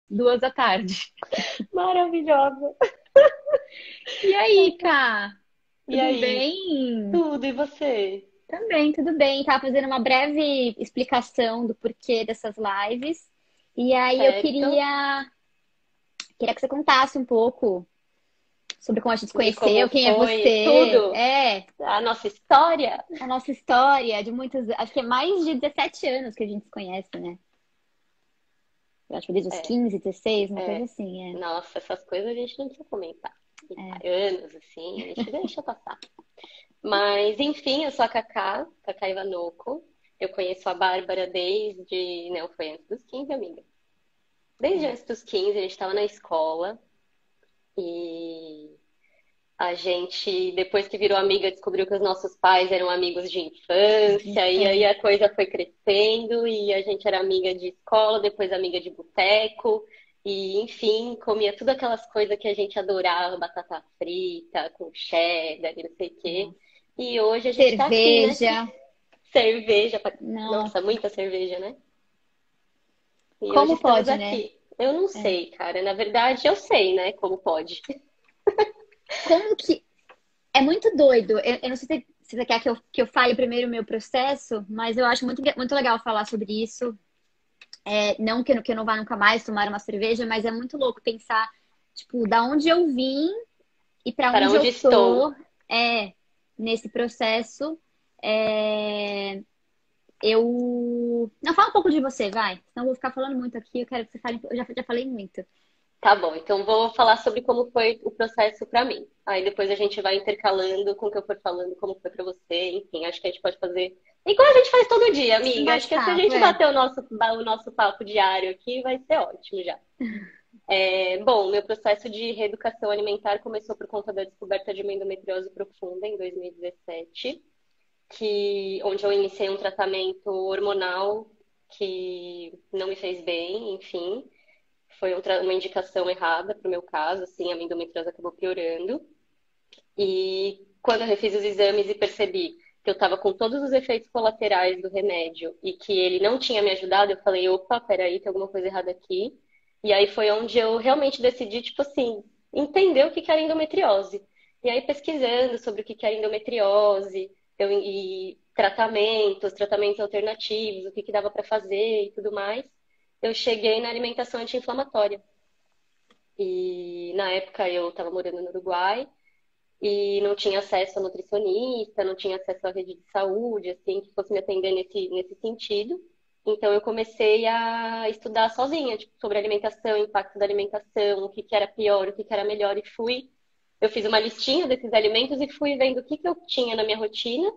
2 da tarde. Maravilhosa. E aí, Cá? E Tudo aí? bem? Tudo, e você? Também, tudo bem. Tava fazendo uma breve explicação do porquê dessas lives. E aí eu Certo? queria que você contasse um pouco sobre como a gente se De como conheceu, quem é foi você, tudo? é, A nossa história? a nossa história de muitos, acho que é mais de 17 anos que a gente se conhece, né? Eu acho que desde os É, 15, 16, uma coisa é. assim, é. Nossa, essas coisas a gente não precisa comentar. E tá, anos, assim, a gente deixa passar. Mas, enfim, eu sou a Cacá, Cacá Ivanoco. Eu conheço a Bárbara desde... Não, foi antes dos 15, amiga. Desde É. antes dos 15, a gente estava na escola. E a gente, depois que virou amiga, descobriu que os nossos pais eram amigos de De infância, e aí infância. a coisa foi crescendo, e a gente era amiga de escola, depois amiga de boteco, e enfim, comia tudo aquelas coisas que a gente adorava, batata frita, com cheddar, e não sei o quê. Nossa. E hoje a gente tá aqui, né? Cerveja. Cerveja, nossa, Nossa. muita cerveja, né? E hoje Como estamos pode, né? aqui. Eu não É. sei, cara. Na verdade, eu sei, né? Como pode. Como que é muito doido. Eu não sei se você quer que eu fale primeiro o meu processo, mas eu acho muito legal falar sobre isso. Não que eu não vá nunca mais tomar uma cerveja, mas é muito louco pensar, tipo, da onde eu vim e para Para onde eu onde tô estou? nesse processo. É, eu. Não, fala um pouco de você, vai. Senão eu vou ficar falando muito aqui. Eu quero que você fale. Eu já falei muito. Tá bom, então vou falar sobre como foi o processo para mim. Aí depois a gente vai intercalando com o que eu for falando, como foi para você, enfim, acho que a gente pode fazer igual a gente faz todo dia, Um amiga. Acho que se a bate-papo, gente é. bater o nosso papo diário aqui, vai ser ótimo já. Bom, meu processo de reeducação alimentar começou por conta da descoberta de uma endometriose profunda em 2017, onde eu iniciei um tratamento hormonal que não me fez bem, enfim. Foi uma indicação errada para o meu caso, assim, a minha endometriose acabou piorando. E quando eu refiz os exames e percebi que eu estava com todos os efeitos colaterais do remédio e que ele não tinha me ajudado, eu falei, opa, peraí, tem alguma coisa errada aqui. E aí foi onde eu realmente decidi, tipo assim, entender o que que era endometriose. E aí pesquisando sobre o que que era endometriose, e tratamentos alternativos, o que que dava para fazer e tudo mais, eu cheguei na alimentação anti-inflamatória. E na época eu estava morando no Uruguai e não tinha acesso a nutricionista, não tinha acesso à rede de saúde, assim, que fosse me atender nesse sentido. Então eu comecei a estudar sozinha, tipo, sobre alimentação, impacto da alimentação, o que que era pior, o que que era melhor, e eu fiz uma listinha desses alimentos e fui vendo o que que eu tinha na minha rotina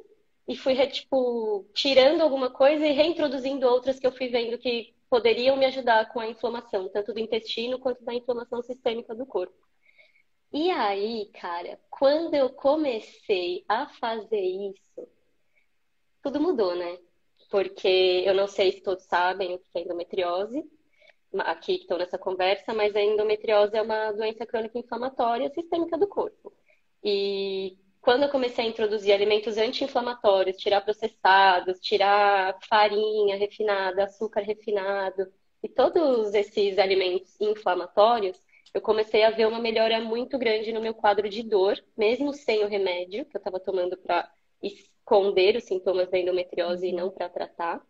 e fui, tipo, tirando alguma coisa e reintroduzindo outras que eu fui vendo que poderiam me ajudar com a inflamação, tanto do intestino quanto da inflamação sistêmica do corpo. E aí, cara, quando eu comecei a fazer isso, tudo mudou, né? Porque eu não sei se todos sabem o que é endometriose, aqui que estão nessa conversa, mas a endometriose é uma doença crônica inflamatória sistêmica do corpo. E quando eu comecei a introduzir alimentos anti-inflamatórios, tirar processados, tirar farinha refinada, açúcar refinado e todos esses alimentos inflamatórios, eu comecei a ver uma melhora muito grande no meu quadro de dor, mesmo sem o remédio que eu estava tomando para esconder os sintomas da endometriose e não Uhum. para tratar.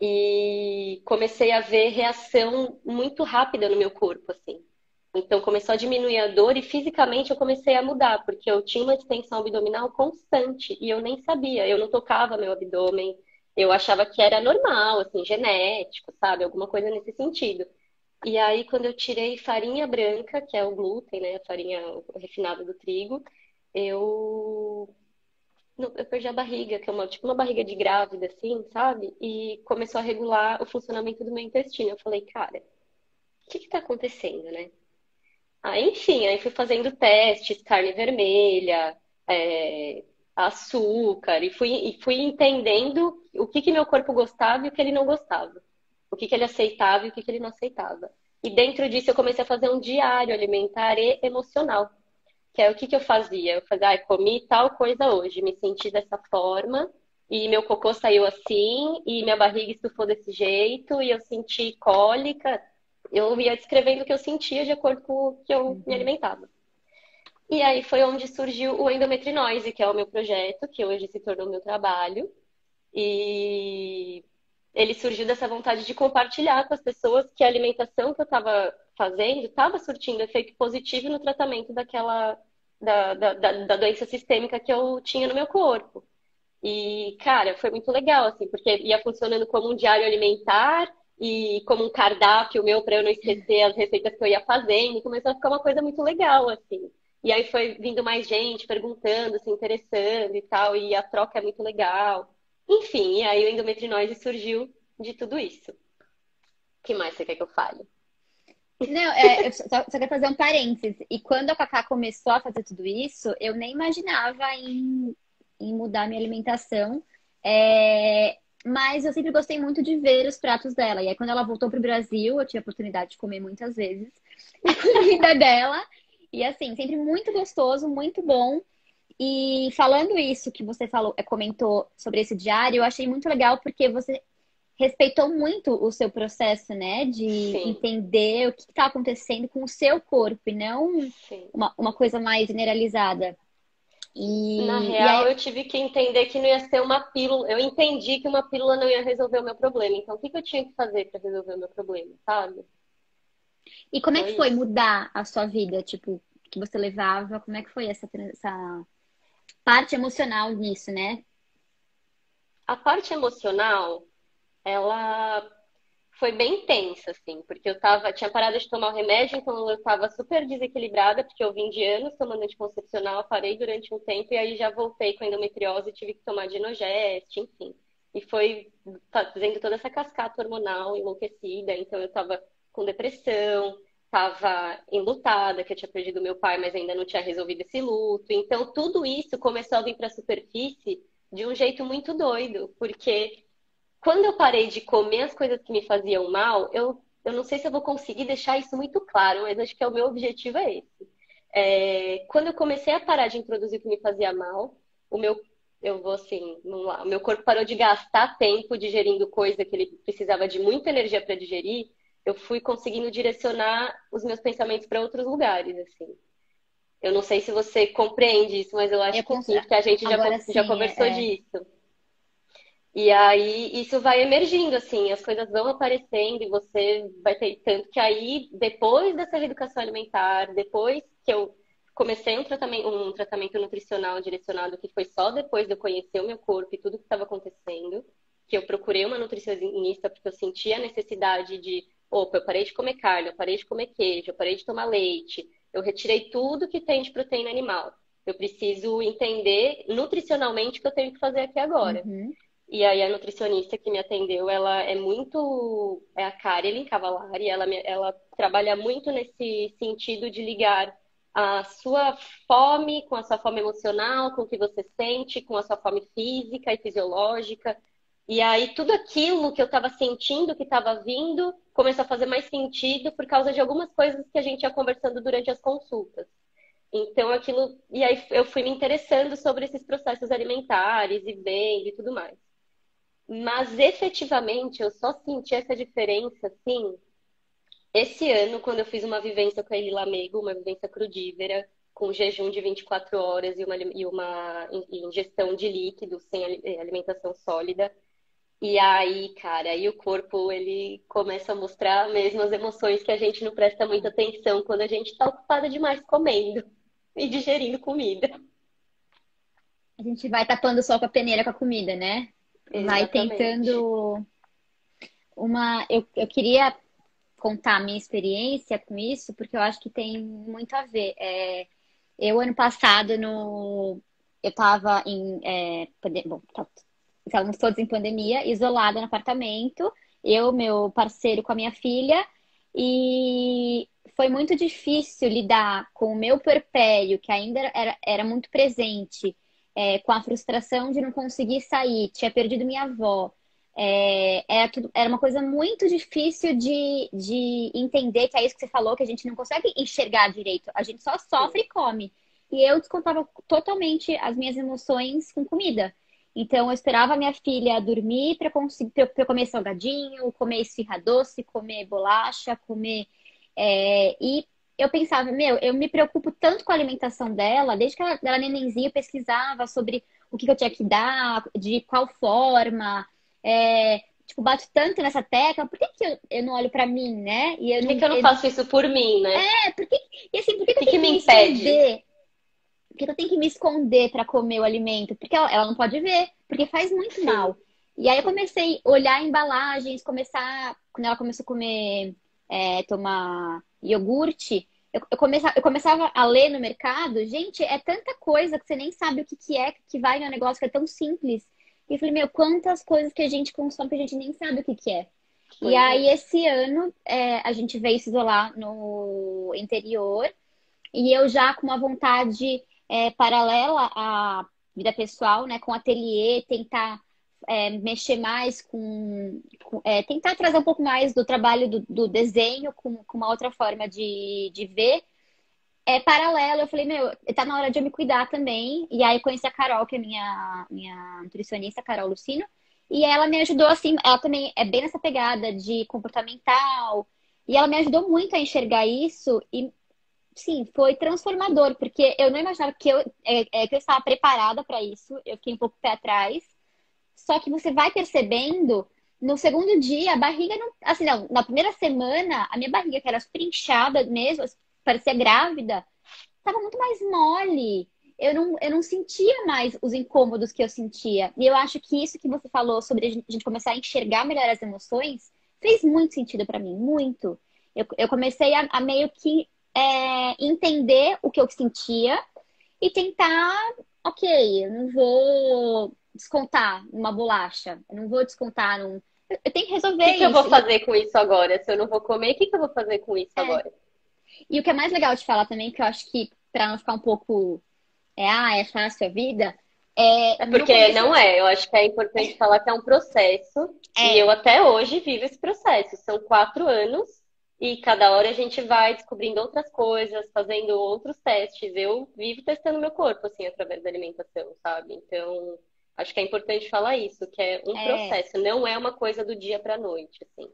E comecei a ver reação muito rápida no meu corpo, assim. Então começou a diminuir a dor e fisicamente eu comecei a mudar, porque eu tinha uma distensão abdominal constante e eu nem sabia, eu não tocava meu abdômen, eu achava que era normal, assim, genético, sabe? Alguma coisa nesse sentido. E aí, quando eu tirei farinha branca, que é o glúten, né? A farinha refinada do trigo, eu eu perdi a barriga, que é tipo uma barriga de grávida, assim, sabe? E começou a regular o funcionamento do meu intestino. Eu falei, cara, o que que tá acontecendo, né? Aí, enfim, aí fui fazendo testes, carne vermelha, é, açúcar, e fui entendendo o que que meu corpo gostava e o que ele não gostava. O que que ele aceitava e o que que ele não aceitava. E dentro disso eu comecei a fazer um diário alimentar e emocional. Que é o que que eu fazia? Eu fazia, comi tal coisa hoje, me senti dessa forma, e meu cocô saiu assim, e minha barriga estufou desse jeito, e eu senti cólica. Eu ia descrevendo o que eu sentia de acordo com o que eu me Uhum. alimentava. E aí foi onde surgiu o Endometrinose, que é o meu projeto, que hoje se tornou meu trabalho. E ele surgiu dessa vontade de compartilhar com as pessoas que a alimentação que eu estava fazendo estava surtindo efeito positivo no tratamento da doença sistêmica que eu tinha no meu corpo. E, cara, foi muito legal, assim, porque ia funcionando como um diário alimentar e como um cardápio meu para eu não esquecer as receitas que eu ia fazendo. E começou a ficar uma coisa muito legal, assim. E aí foi vindo mais gente perguntando, se interessando e tal, e a troca é muito legal. Enfim, e aí o endometriose surgiu de tudo isso. O que mais você quer que eu fale? Não, eu só quero fazer um parênteses. E quando a Cacá começou a fazer tudo isso, eu nem imaginava em mudar minha alimentação. Mas eu sempre gostei muito de ver os pratos dela. E aí, quando ela voltou pro Brasil, eu tive a oportunidade de comer muitas vezes a comida dela. E assim, sempre muito gostoso, muito bom. E falando isso que você falou, comentou sobre esse diário, eu achei muito legal porque você respeitou muito o seu processo, né? De Sim, entender o que está acontecendo com o seu corpo e não sim. uma coisa mais generalizada. Na E real, aí, eu tive que entender que não ia ser uma pílula. Eu entendi que uma pílula não ia resolver o meu problema. Então, o que que eu tinha que fazer para resolver o meu problema, sabe? e como é Foi que foi isso. mudar a sua vida? Tipo, que você levava? Como é que foi essa parte emocional nisso, né? A parte emocional, ela foi bem tensa, assim, porque tinha parado de tomar o remédio, então eu tava super desequilibrada, porque eu vim de anos tomando anticoncepcional, parei durante um tempo e aí já voltei com endometriose e tive que tomar Dinogest, enfim. E foi fazendo toda essa cascata hormonal enlouquecida, então eu tava com depressão, tava enlutada, que eu tinha perdido meu pai, mas ainda não tinha resolvido esse luto. Então tudo isso começou a vir para a superfície de um jeito muito doido, porque quando eu parei de comer as coisas que me faziam mal, eu não sei se eu vou conseguir deixar isso muito claro, mas acho que o meu objetivo é esse. Quando eu comecei a parar de introduzir o que me fazia mal, o meu, eu vou assim, vamos lá, o meu corpo parou de gastar tempo digerindo coisa que ele precisava de muita energia para digerir, eu fui conseguindo direcionar os meus pensamentos para outros lugares, assim. Eu não sei se você compreende isso, mas eu Eu acho que cons... sim, porque a gente Agora já sim, conversou disso. E aí isso vai emergindo, assim, as coisas vão aparecendo e você vai ter tanto que aí, depois dessa reeducação alimentar, depois que eu comecei um tratamento nutricional direcionado, que foi só depois de eu conhecer o meu corpo e tudo que estava acontecendo, que eu procurei uma nutricionista porque eu sentia a necessidade de, opa, eu parei de comer carne, eu parei de comer queijo, eu parei de tomar leite, eu retirei tudo que tem de proteína animal. Eu preciso entender nutricionalmente o que eu tenho que fazer aqui agora. uhum. E aí a nutricionista que me atendeu, ela é muito, é a Karelin Cavallari, ela trabalha muito nesse sentido de ligar a sua fome com a sua fome emocional, com o que você sente, com a sua fome física e fisiológica. E aí tudo aquilo que eu estava sentindo, que estava vindo, começou a fazer mais sentido por causa de algumas coisas que a gente ia conversando durante as consultas. Então aquilo, e aí eu fui me interessando sobre esses processos alimentares e vendo e tudo mais. Mas efetivamente eu só senti essa diferença, assim, esse ano, quando eu fiz uma vivência com a Eli Lamego, uma vivência crudívera, com jejum de 24 horas e uma ingestão de líquido sem alimentação sólida. E aí, cara, aí o corpo ele começa a mostrar mesmo as emoções que a gente não presta muita atenção quando a gente tá ocupada demais comendo e digerindo comida. A gente vai tapando o sol com a peneira com a comida, né? Vai Exatamente. tentando uma. Eu queria contar a minha experiência com isso, porque eu acho que tem muito a ver. Eu, ano passado, eu estava bom, estávamos todos em pandemia, isolada no apartamento, eu, meu parceiro com a minha filha, e foi muito difícil lidar com o meu puerpério, que ainda era muito presente, com a frustração de não conseguir sair, tinha perdido minha avó. Era uma coisa muito difícil de entender, que é isso que você falou, que a gente não consegue enxergar direito, a gente só Sim. sofre e come. E eu descontava totalmente as minhas emoções com comida. Então, eu esperava a minha filha dormir para conseguir pra eu comer salgadinho, comer esfirra doce, comer bolacha, comer. E eu pensava, meu, eu me preocupo tanto com a alimentação dela, desde que ela era nenenzinha, eu pesquisava sobre o que eu tinha que dar, de qual forma. Tipo, bato tanto nessa tecla, por que que eu não olho para mim, né? E eu Por que não. que eu não faço isso por mim, né? Por que, e assim, por que O que eu que que tenho me que me impede? esconder? Por que que eu tenho que me esconder para comer o alimento? Porque ela não pode ver, porque faz muito Sim, mal. E aí eu sim. comecei a olhar embalagens, quando ela começou a comer, tomar iogurte, eu começava a ler no mercado, gente, é tanta coisa que você nem sabe o que que é, que vai no negócio que é tão simples. E eu falei, meu, quantas coisas que a gente consome que a gente nem sabe o que que é. E Pois aí, é. esse ano, a gente veio se isolar no interior. E eu já com uma vontade paralela à vida pessoal, né, com ateliê, tentar mexer mais tentar trazer um pouco mais do trabalho do desenho com uma outra forma de ver. É paralelo, eu falei, meu, tá na hora de eu me cuidar também. E aí eu conheci a Carol, que é minha nutricionista, a Carol Lucino, e ela me ajudou assim, ela também é bem nessa pegada de comportamental, e ela me ajudou muito a enxergar isso e sim, foi transformador, porque eu não imaginava que eu estava preparada para isso, eu fiquei um pouco pé atrás. Só que você vai percebendo, no segundo dia, a barriga não. Assim, não, na primeira semana, a minha barriga, que era super inchada mesmo, parecia grávida, estava muito mais mole. Eu não sentia mais os incômodos que eu sentia. E eu acho que isso que você falou sobre a gente começar a enxergar melhor as emoções fez muito sentido para mim, muito. Eu comecei a meio que entender o que eu sentia e tentar, ok, eu não vou descontar numa bolacha, eu não vou descontar num. Eu tenho que O resolver que que eu vou isso. fazer com isso agora? Se eu não vou comer, o que que eu vou fazer com isso É, agora? e o que é mais legal de falar também, que eu acho que, para não ficar um pouco, é fácil a vida, É no porque começo. não é. Eu acho que é importante falar que é um processo e eu É, até hoje vivo esse processo. São 4 anos e cada hora a gente vai descobrindo outras coisas, fazendo outros testes. Eu vivo testando meu corpo, assim, através da alimentação, sabe? Então, acho que é importante falar isso, que é um é. processo, não é uma coisa do dia para noite, assim.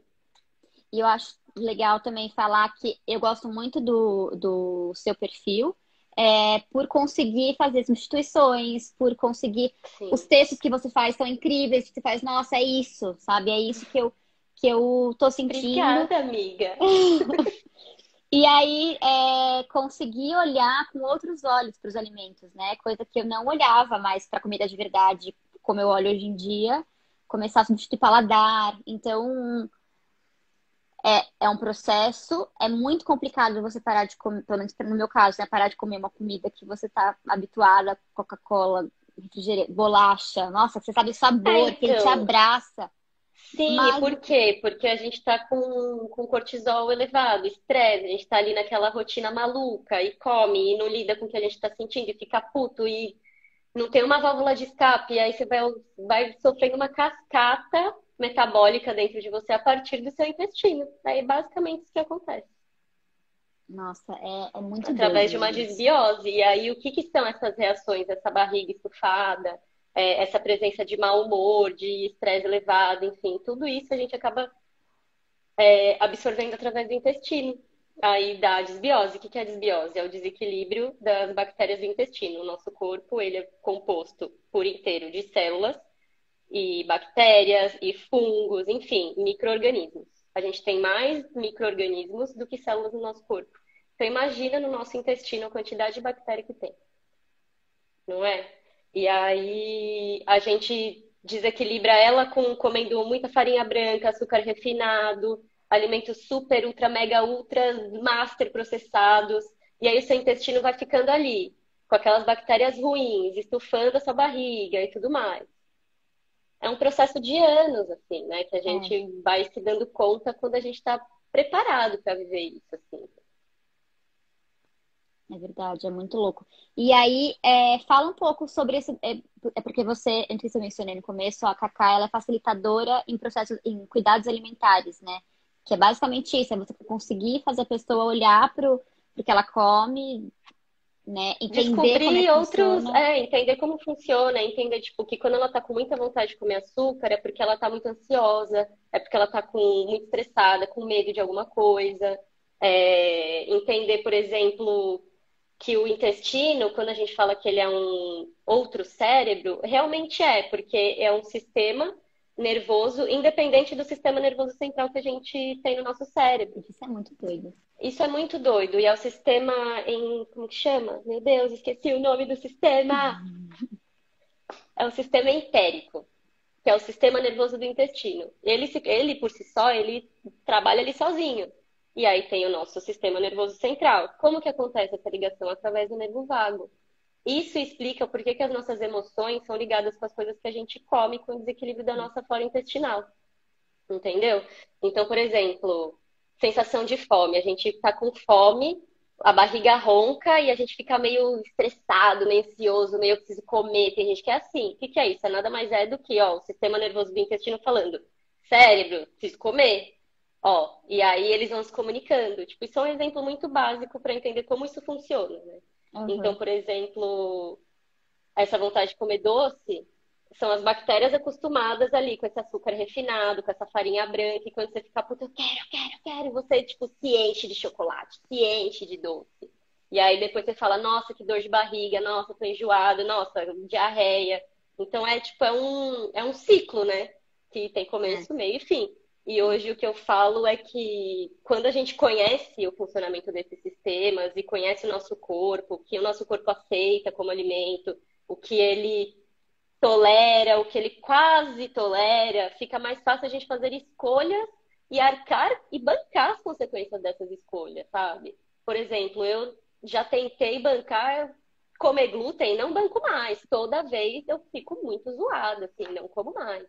E eu acho legal também falar que eu gosto muito do seu perfil, por conseguir fazer substituições, por conseguir. Os Sim. textos que você faz são incríveis, que você faz, nossa, é isso, sabe? É isso que eu tô sentindo. Obrigada, amiga. E aí, conseguir olhar com outros olhos para os alimentos, né? Coisa que eu não olhava mais para comida de verdade, como eu olho hoje em dia. Começar a substituir paladar. Então, é um processo, é muito complicado você parar de comer, pelo menos no meu caso, né? Parar de comer uma comida que você está habituada, Coca-Cola, refrigerante, bolacha. Nossa, você sabe o sabor, que ele te Então, abraça. sim, e Mas, por quê? Porque a gente tá com cortisol elevado, estresse, a gente tá ali naquela rotina maluca e come e não lida com o que a gente tá sentindo e fica puto e não tem uma válvula de escape, e aí você vai sofrendo uma cascata metabólica dentro de você a partir do seu intestino. É basicamente isso que acontece. nossa, é muito Através de doido uma isso. desbiose. E aí, o que que são essas reações? Essa barriga estufada, essa presença de mau humor, de estresse elevado, enfim, tudo isso a gente acaba absorvendo através do intestino. Aí dá a desbiose. O que que é a desbiose? É o desequilíbrio das bactérias do intestino. O nosso corpo, ele é composto por inteiro de células e bactérias e fungos, enfim, micro-organismos. A gente tem mais micro-organismos do que células no nosso corpo. Então imagina no nosso intestino a quantidade de bactéria que tem, não é? E aí a gente desequilibra ela comendo muita farinha branca, açúcar refinado, alimentos super, ultra, mega, ultra, master processados. E aí o seu intestino vai ficando ali, com aquelas bactérias ruins, estufando a sua barriga e tudo mais. É um processo de anos, assim, né? Que a É, gente vai se dando conta quando a gente está preparado para viver isso, assim. é verdade, é muito louco. E aí, fala um pouco sobre esse. É porque você, antes que eu mencionei no começo, a Cacá, ela é facilitadora em processos, em cuidados alimentares, né? Que é basicamente isso, é você conseguir fazer a pessoa olhar pro que ela come né? Entender como é Descobrir que outros, funciona. entender como funciona, entender, tipo, que quando ela tá com muita vontade de comer açúcar é porque ela tá muito ansiosa, é porque ela tá muito estressada, com medo de alguma coisa. Entender, por exemplo, que o intestino, quando a gente fala que ele é um outro cérebro, realmente porque é um sistema nervoso independente do sistema nervoso central que a gente tem no nosso cérebro. Isso é muito doido. Isso é muito doido. E é o sistema como que chama? Meu Deus, esqueci o nome do sistema. É o sistema entérico, que é o sistema nervoso do intestino. Ele por si só, ele trabalha ali sozinho. E aí tem o nosso sistema nervoso central. Como que acontece essa ligação? Através do nervo vago. Isso explica o porquê que as nossas emoções são ligadas com as coisas que a gente come, com o desequilíbrio da nossa flora intestinal. Entendeu? Então, por exemplo, sensação de fome. A gente tá com fome, a barriga ronca e a gente fica meio estressado, meio ansioso, meio eu preciso comer. Tem gente que é assim. O que que é isso? É nada mais do que, ó, o sistema nervoso do intestino falando, cérebro, preciso comer. Ó, e aí eles vão se comunicando. Tipo, isso é um exemplo muito básico para entender como isso funciona, né? Então, Uhum. por exemplo, essa vontade de comer doce são as bactérias acostumadas ali com esse açúcar refinado, com essa farinha branca, e quando você fica, puta, eu quero, você, tipo, se enche de chocolate, se enche de doce. E aí depois você fala, nossa, que dor de barriga, nossa, tô enjoado, nossa, diarreia. Então tipo, é um ciclo, né? Que tem É. começo, meio e fim. E hoje o que eu falo é que quando a gente conhece o funcionamento desses sistemas e conhece o nosso corpo, o que o nosso corpo aceita como alimento, o que ele tolera, o que ele quase tolera, fica mais fácil a gente fazer escolhas e arcar e bancar as consequências dessas escolhas, sabe? Por exemplo, eu já tentei bancar comer glúten, não banco mais. Toda vez eu fico muito zoada, assim, não como mais.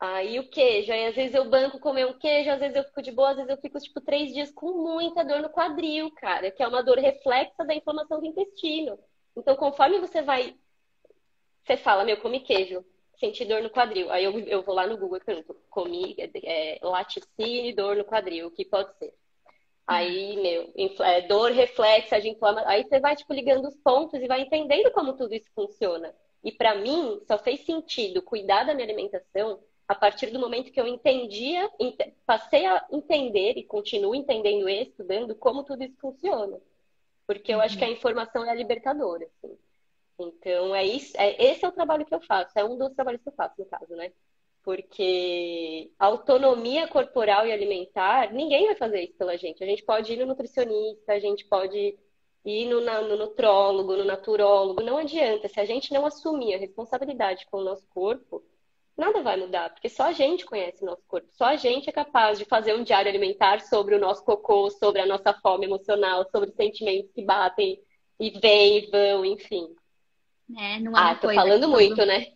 Aí o queijo, aí às vezes eu banco comer um queijo, às vezes eu fico de boa, às vezes eu fico tipo 3 dias com muita dor no quadril, cara, que é uma dor reflexa da inflamação do intestino. Então, conforme você fala, meu, comi queijo, senti dor no quadril. Aí eu vou lá no Google e pergunto, comi laticínio e dor no quadril, o que pode ser? Aí, meu, dor reflexa de inflamação. Aí você vai, tipo, ligando os pontos e vai entendendo como tudo isso funciona. E pra mim, só fez sentido cuidar da minha alimentação a partir do momento que eu passei a entender e continuo entendendo e estudando como tudo isso funciona. Porque eu acho que a Uhum. informação é libertadora, assim. Então, é isso, esse é o trabalho que eu faço, é um dos trabalhos que eu faço, no caso, né? Porque autonomia corporal e alimentar, ninguém vai fazer isso pela gente. A gente pode ir no nutricionista, a gente pode ir no nutrólogo, no naturólogo, não adianta. Se a gente não assumir a responsabilidade com o nosso corpo, nada vai mudar, porque só a gente conhece o nosso corpo, só a gente é capaz de fazer um diário alimentar sobre o nosso cocô, sobre a nossa fome emocional, sobre os sentimentos que batem e vêm e vão, enfim. É, não é uma Ah, tô coisa que falando todo. muito, né?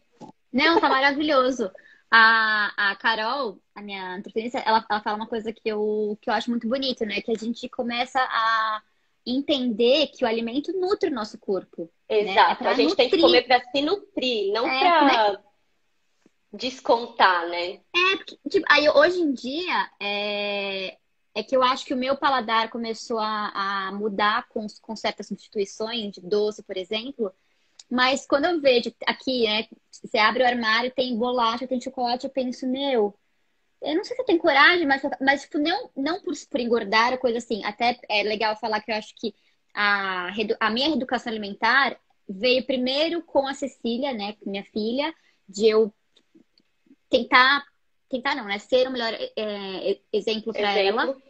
Não, tá maravilhoso. A Carol, a minha nutricionista, ela fala uma coisa que eu acho muito bonito, né? Que a gente começa a entender que o alimento nutre o nosso corpo, né? É Exato. A para gente tem que comer nutrir. para se nutrir, não Como é que. para descontar, né? Tipo, aí hoje em dia, é que eu acho que o meu paladar começou a mudar com certas substituições de doce, por exemplo. Mas quando eu vejo aqui, né? Você abre o armário, tem bolacha, tem chocolate, eu penso, meu. Eu não sei se eu tenho coragem, mas tipo, não por engordar ou coisa assim. Até é legal falar que eu acho que a minha educação alimentar veio primeiro com a Cecília, né, minha filha, de eu tentar, tentar não, né, ser o melhor exemplo para ela. Exemplo.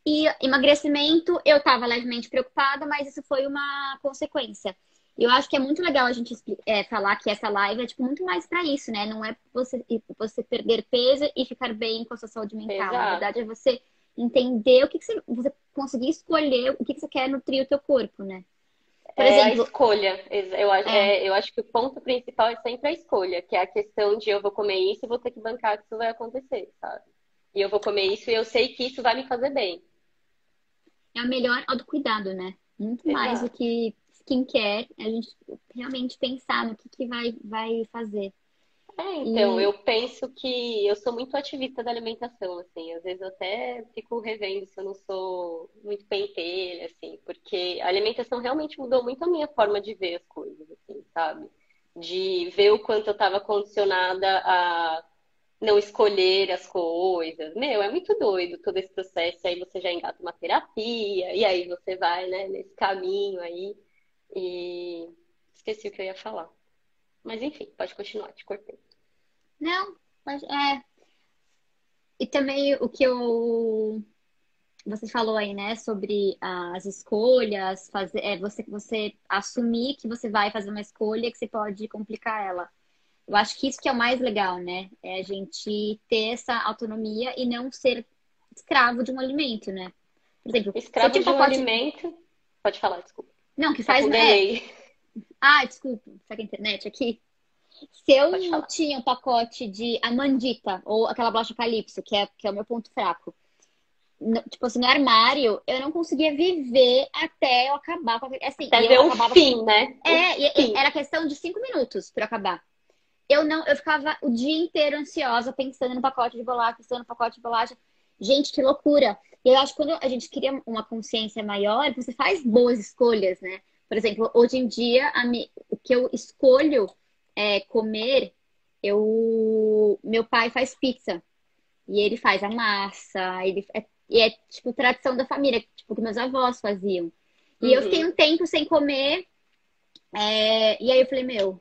E emagrecimento, eu estava levemente preocupada, mas isso foi uma consequência. E eu acho que é muito legal a gente falar que essa live é tipo, muito mais para isso, né? Não é você perder peso e ficar bem com a sua saúde mental. Na verdade, Exato. é você entender você conseguir escolher o que você quer nutrir o teu corpo, né? Por É a exemplo, escolha. é, Eu acho que o ponto principal é sempre a escolha, que é a questão de eu vou comer isso e vou ter que bancar que isso vai acontecer, sabe? E eu vou comer isso e eu sei que isso vai me fazer bem. é o melhor autocuidado, né? Muito mais do Exato. que skincare, a gente realmente pensar no que vai fazer. Então, E eu penso que eu sou muito ativista da alimentação, assim. Às vezes eu até fico revendo se eu não sou muito pentelha, assim, porque a alimentação realmente mudou muito a minha forma de ver as coisas, assim, sabe? De ver o quanto eu estava condicionada a não escolher as coisas. Meu, é muito doido todo esse processo. Aí você já engata uma terapia, e aí você vai, né, nesse caminho aí. E esqueci o que eu ia falar. Mas enfim, pode continuar, te cortei. não, mas e também o que eu você falou aí, né, sobre as escolhas, fazer, você assumir que você vai fazer uma escolha que você pode complicar ela. Eu acho que isso que é o mais legal, né? É a gente ter essa autonomia e não ser escravo de um alimento, né? Por exemplo, se eu Escravo tinha um de um pacote. alimento. Pode falar, desculpa. Não, que Tá faz. com delay. Desculpa, tá com a internet aqui? Se Pode eu falar. tinha um pacote de amandita, ou aquela bolacha Calypso, que é o meu ponto fraco, tipo assim, no armário, eu não conseguia viver até eu acabar com aquele. Assim, Até e eu ver o acabava. fim, né? O Era fim. questão de 5 minutos pra eu acabar. Eu não, eu ficava o dia inteiro ansiosa pensando no pacote de bolacha, pensando no pacote de bolacha. Gente, que loucura! E eu acho que quando a gente cria uma consciência maior, você faz boas escolhas, né? Por exemplo, hoje em dia, o que eu escolho comer, meu pai faz pizza. E ele faz a massa, e é tipo tradição da família, tipo que meus avós faziam. E eu fiquei Uhum. um tempo sem comer, e aí eu falei, meu,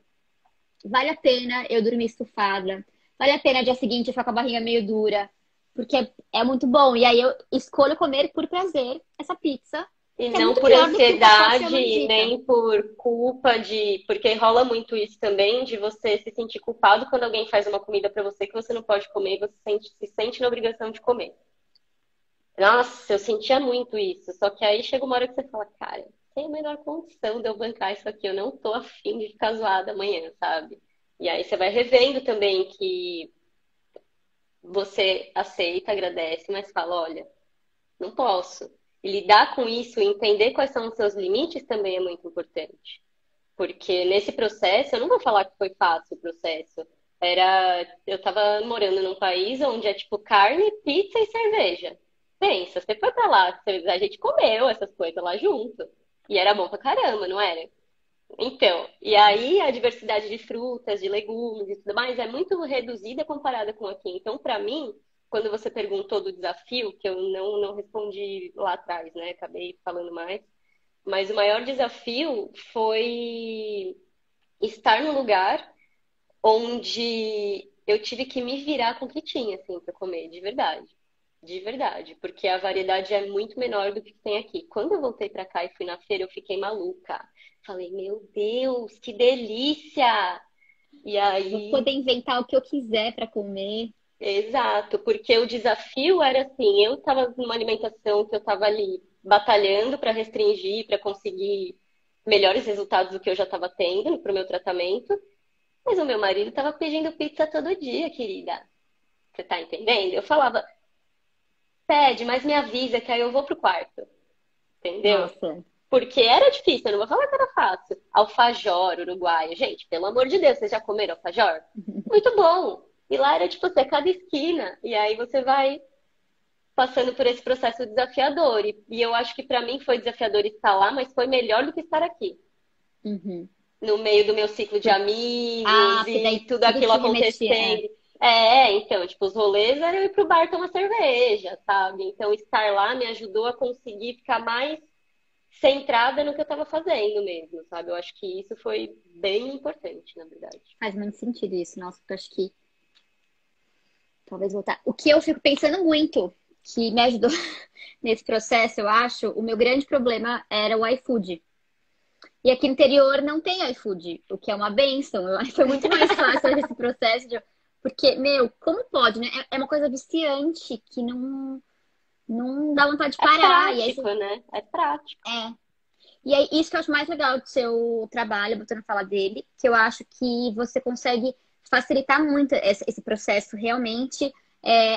vale a pena eu dormir estufada. Vale a pena dia seguinte eu ficar com a barriga meio dura. Porque é muito bom. E aí eu escolho comer por prazer essa pizza, E que é não muito por melhor do que o pacote de ansiedade, mandita. nem por culpa de. Porque rola muito isso também, de você se sentir culpado quando alguém faz uma comida pra você que você não pode comer e você se sente na obrigação de comer. Nossa, eu sentia muito isso. Só que aí chega uma hora que você fala, cara, tem a menor condição de eu bancar isso aqui. Eu não tô afim de ficar zoada amanhã, sabe? E aí você vai revendo também que você aceita, agradece, mas fala, olha, não posso. E lidar com isso e entender quais são os seus limites também é muito importante. Porque nesse processo, eu não vou falar que foi fácil o processo. Eu tava morando num país onde é tipo carne, pizza e cerveja. Pensa, você foi pra lá, a gente comeu essas coisas lá junto. E era bom pra caramba, não era? Então, e aí a diversidade de frutas, de legumes e tudo mais é muito reduzida comparada com aqui. Então, para mim, quando você perguntou do desafio, que eu não respondi lá atrás, né? Acabei falando mais. Mas o maior desafio foi estar num lugar onde eu tive que me virar com o que tinha, assim, para comer, de verdade. De verdade, porque a variedade é muito menor do que tem aqui. Quando eu voltei pra cá e fui na feira, eu fiquei maluca. Falei, meu Deus, que delícia! E Vou aí, poder inventar o que eu quiser para comer. exato, porque o desafio era assim, eu estava numa alimentação que eu estava ali batalhando para restringir, para conseguir melhores resultados do que eu já estava tendo para o meu tratamento, mas o meu marido estava pedindo pizza todo dia, querida. Você tá entendendo? Eu falava, pede, mas me avisa que aí eu vou pro quarto. Entendeu? Nossa. Porque era difícil, eu não vou falar que era fácil. Alfajor, uruguaio. Gente, pelo amor de Deus, vocês já comeram alfajor? Muito bom. E lá era tipo, você cada esquina. E aí você vai passando por esse processo desafiador. E eu acho que pra mim foi desafiador estar lá, mas foi melhor do que estar aqui. Uhum. No meio do meu ciclo de amigos Porque e daí tudo tudo aquilo te remetia. acontecendo. Então, tipo, os rolês era eu ir pro bar tomar cerveja, sabe? Então, estar lá me ajudou a conseguir ficar mais centrada no que eu estava fazendo mesmo, sabe? Eu acho que isso foi bem importante, na verdade. Faz muito sentido isso. Nossa, porque eu acho que talvez voltar. O que eu fico pensando muito, que me ajudou nesse processo, eu acho, o meu grande problema era o iFood. E aqui no interior não tem iFood, o que é uma bênção. Foi muito mais fácil esse processo porque, meu, como pode, né? É uma coisa viciante que não dá vontade de É parar. E aí, prático, né? É prático. e aí, isso que eu acho mais legal do seu trabalho, botando a falar dele, que eu acho que você consegue facilitar muito esse processo realmente,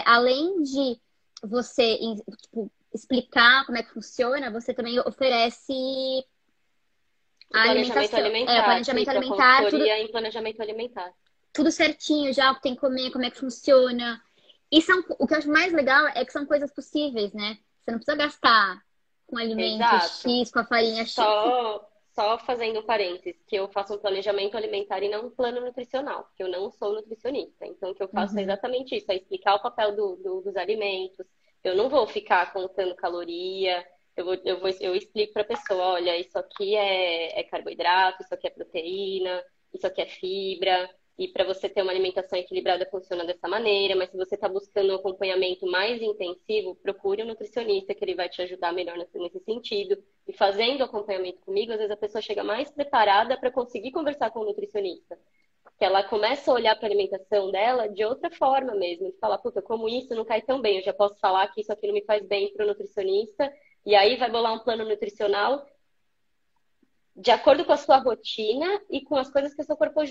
além de você, tipo, explicar como é que funciona, você também oferece O a planejamento alimentação, o alimentar, sim, planejamento para alimentar, tudo. consultoria em planejamento alimentar. tudo certinho já, o que tem que comer, como é que funciona. O que eu acho mais legal é que são coisas possíveis, né? Você não precisa gastar com alimento Exato. X, com a farinha X. Só fazendo um parênteses, que eu faço um planejamento alimentar e não um plano nutricional, porque eu não sou nutricionista. Então, o que eu faço é Uhum. exatamente isso, é explicar o papel dos alimentos. Eu não vou ficar contando caloria, eu explico para a pessoa, olha, isso aqui é carboidrato, isso aqui é proteína, isso aqui é fibra. E para você ter uma alimentação equilibrada funciona dessa maneira, mas se você está buscando um acompanhamento mais intensivo, procure um nutricionista que ele vai te ajudar melhor nesse sentido. E fazendo acompanhamento comigo, às vezes a pessoa chega mais preparada para conseguir conversar com o nutricionista. Que ela começa a olhar para a alimentação dela de outra forma mesmo. De falar, puta, como isso não cai tão bem, eu já posso falar que isso aqui não me faz bem para o nutricionista. E aí vai bolar um plano nutricional de acordo com a sua rotina e com as coisas que o seu corpo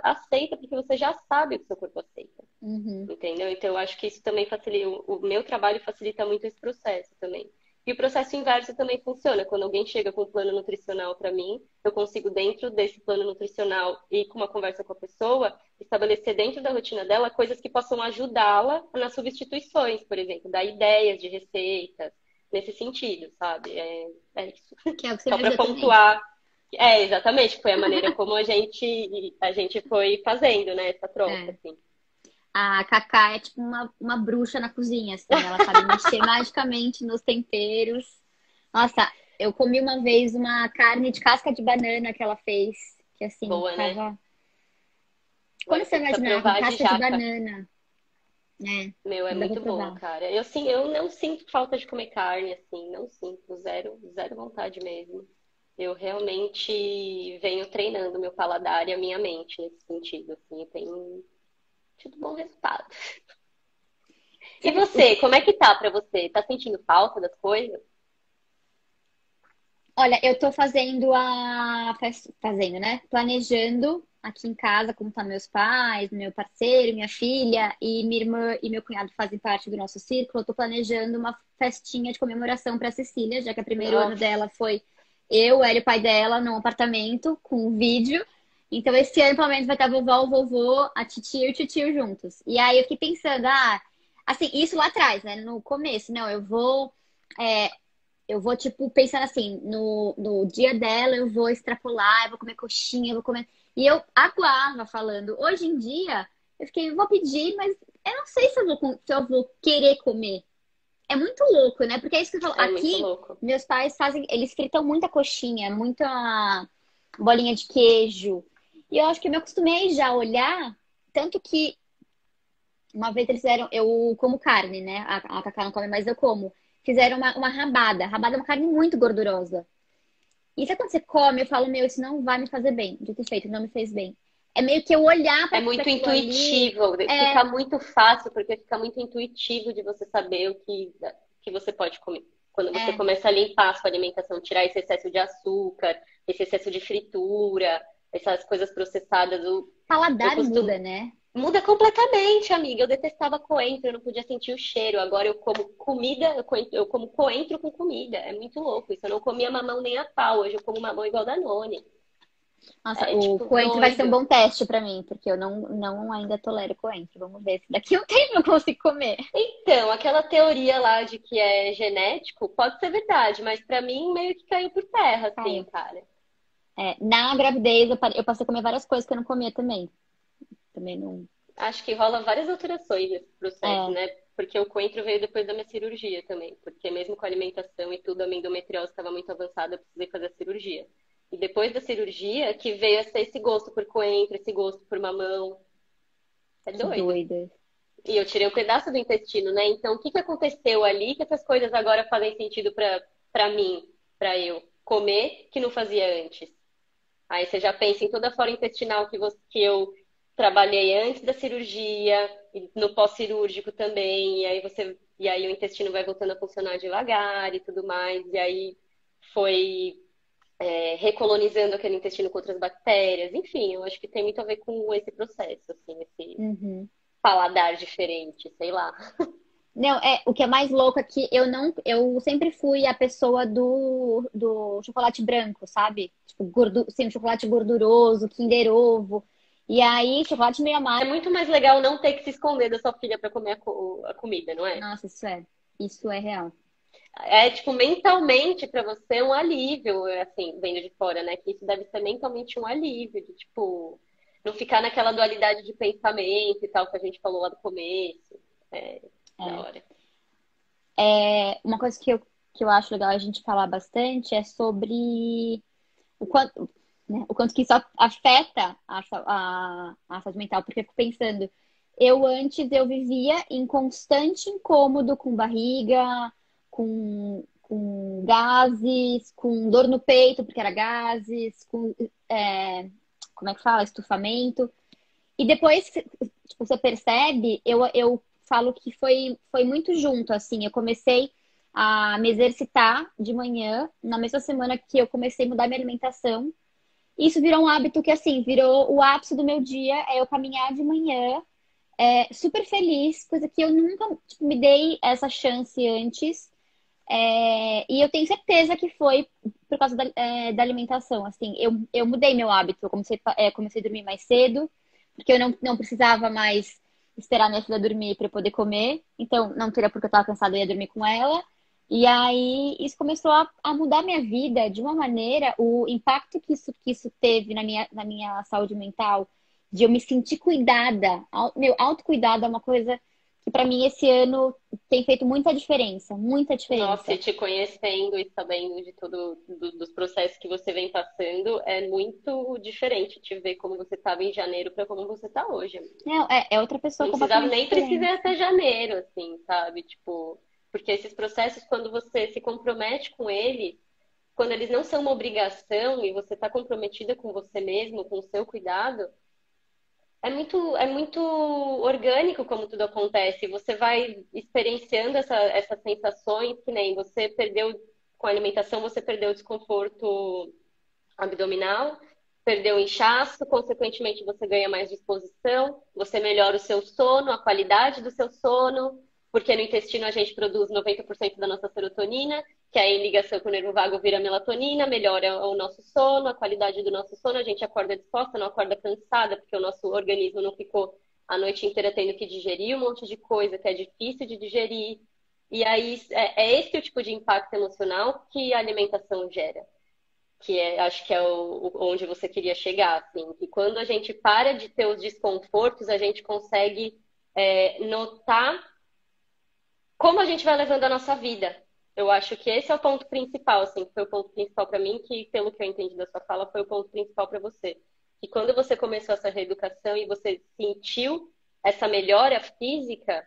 aceita, porque você já sabe o que o seu corpo aceita. Uhum. Entendeu? Então, eu acho que isso também facilita, o meu trabalho facilita muito esse processo também. E o processo inverso também funciona. Quando alguém chega com um plano nutricional para mim, eu consigo, dentro desse plano nutricional e com uma conversa com a pessoa, estabelecer dentro da rotina dela coisas que possam ajudá-la nas substituições, por exemplo, dar ideias de receitas, nesse sentido, sabe? É isso. Que é o que você Só me para ajudou também. pontuar. Exatamente. Foi a maneira como a gente foi fazendo, né? Essa troca, É. assim. A Cacá é tipo uma bruxa na cozinha, assim. Ela sabe mexer magicamente nos temperos. Nossa, eu comi uma vez uma carne de casca de banana que ela fez. Que assim, Boa, né? tava. Como Agora você você precisa imaginar? Com provar de casca de jaca. banana, né? Meu, é Não dá pra muito bom, provar. cara. Eu não sinto falta de comer carne, assim, não sinto, zero, zero vontade mesmo. Eu realmente venho treinando meu paladar e a minha mente nesse sentido, assim, eu tenho tido bom resultado. E Sabe o você, como é que tá pra você? Tá sentindo falta das coisas? Olha, eu tô fazendo, né? Planejando aqui em casa, como tá meus pais, meu parceiro, minha filha e minha irmã e meu cunhado fazem parte do nosso círculo. Eu tô planejando uma festinha de comemoração para Cecília, já que o primeiro ano Nossa, dela foi eu, ela e o pai dela num apartamento com um vídeo. Então esse ano, pelo menos, vai estar a vovó, o vovô, a titia e o tio juntos. E aí eu fiquei pensando, assim, isso lá atrás, né? No começo, não, é, eu vou, tipo, pensando assim, no dia dela, eu vou extrapolar, eu vou comer coxinha, eu vou comer. E eu aguava falando. Hoje em dia, eu fiquei, vou pedir, mas eu não sei se eu vou querer comer. É muito louco, né? Porque é isso que eu falo. é muito Aqui, louco. meus pais fazem, eles fritam muita coxinha, muita bolinha de queijo. E eu acho que eu me acostumei já a olhar, tanto que uma vez eles fizeram, eu como carne, né? A Cacá não come, mas eu como. Fizeram uma rabada. Rabada é uma carne muito gordurosa. E sabe quando você come, eu falo, meu, isso não vai me fazer bem. Dito e feito, não me fez bem. É meio que eu olhar É pra muito aquilo ali. intuitivo, É, fica muito fácil, porque fica muito intuitivo de você saber que você pode comer. Quando você é. começa a limpar a sua alimentação, tirar esse excesso de açúcar, esse excesso de fritura, essas coisas processadas, eu Paladar muda, costumo. né? Muda completamente, amiga. Eu detestava coentro, eu não podia sentir o cheiro. Agora eu como comida, eu como coentro com comida. É muito louco isso. Eu não comia mamão nem a pau. Hoje eu como mamão igual Danone. Nossa, É o tipo coentro vai ser um doido. bom teste pra mim, porque eu não ainda tolero coentro. Vamos ver se daqui a um tempo eu consigo comer. Então, aquela teoria lá de que é genético pode ser verdade, mas pra mim meio que caiu por terra, assim, Caio. cara. Na gravidez, eu passei a comer várias coisas que eu não comia também. Também não. Acho que rola várias alterações nesse processo, É, né? Porque o coentro veio depois da minha cirurgia também. Porque mesmo com a alimentação e tudo, a minha endometriose estava muito avançada, eu precisei fazer a cirurgia. E depois da cirurgia, que veio a ser esse gosto por coentro, esse gosto por mamão. É que doido. doida. E eu tirei um pedaço do intestino, né? Então, o que que aconteceu ali que essas coisas agora fazem sentido para mim, para eu comer, que não fazia antes? Aí você já pensa em toda a flora intestinal que eu trabalhei antes da cirurgia, e no pós-cirúrgico também, e aí o intestino vai voltando a funcionar devagar e tudo mais, e aí foi recolonizando aquele intestino com outras bactérias, enfim, eu acho que tem muito a ver com esse processo, assim, esse Uhum. paladar diferente, sei lá. Não, o que é mais louco é que eu sempre fui a pessoa do chocolate branco, sabe? Tipo, sim, chocolate gorduroso, Kinder Ovo. E aí, chocolate meio É amargo. muito mais legal não ter que se esconder da sua filha pra comer a comida, não é? Nossa, isso é real. É, tipo, mentalmente pra você um alívio, assim, vendo de fora, né? Que isso deve ser mentalmente um alívio, de, tipo, não ficar naquela dualidade de pensamento e tal que a gente falou lá do começo. É, da É. hora. Uma coisa que eu acho legal a gente falar bastante é sobre o quanto que isso afeta a saúde mental, porque eu fico pensando, antes eu vivia em constante incômodo com barriga, com gases, com dor no peito, porque era gases, como é que fala? Estufamento. E depois, tipo, você percebe, eu falo que foi muito junto, assim. Eu comecei a me exercitar de manhã, na mesma semana que eu comecei a mudar minha alimentação. Isso virou um hábito que, assim, virou o ápice do meu dia, é eu caminhar de manhã, super feliz, coisa que eu nunca, tipo, me dei essa chance antes. E eu tenho certeza que foi por causa da alimentação. Assim, eu mudei meu hábito. Eu comecei a dormir mais cedo, porque eu não precisava mais esperar minha filha dormir para eu poder comer. Então, não teria porque eu estava cansada, eu ia dormir com ela. E aí, isso começou a mudar minha vida de uma maneira, o impacto que isso teve na minha saúde mental, de eu me sentir cuidada. Meu, autocuidado é uma coisa que para mim esse ano tem feito muita diferença, muita Nossa, e diferença. te conhecendo e sabendo de tudo dos processos que você vem passando, é muito diferente te ver como você estava em janeiro para como você está hoje. É outra pessoa Não precisava, completamente nem precisa ir diferente. até janeiro, assim, sabe? Tipo, porque esses processos, quando você se compromete com eles, quando eles não são uma obrigação e você está comprometida com você mesmo, com o seu cuidado, é muito orgânico como tudo acontece. Você vai experienciando essas sensações, que nem você perdeu com a alimentação, você perdeu o desconforto abdominal, perdeu o inchaço, consequentemente você ganha mais disposição, você melhora o seu sono, a qualidade do seu sono, porque no intestino a gente produz 90% da nossa serotonina, que aí em ligação com o nervo vago vira melatonina, melhora o nosso sono, a qualidade do nosso sono, a gente acorda disposta, não acorda cansada, porque o nosso organismo não ficou a noite inteira tendo que digerir um monte de coisa que é difícil de digerir. E aí é esse o tipo de impacto emocional que a alimentação gera, que acho que é onde você queria chegar, assim, que quando a gente para de ter os desconfortos, a gente consegue notar como a gente vai levando a nossa vida. Eu acho que esse é o ponto principal, assim, que foi o ponto principal para mim, que pelo que eu entendi da sua fala, foi o ponto principal para você. Que quando você começou essa reeducação e você sentiu essa melhora física,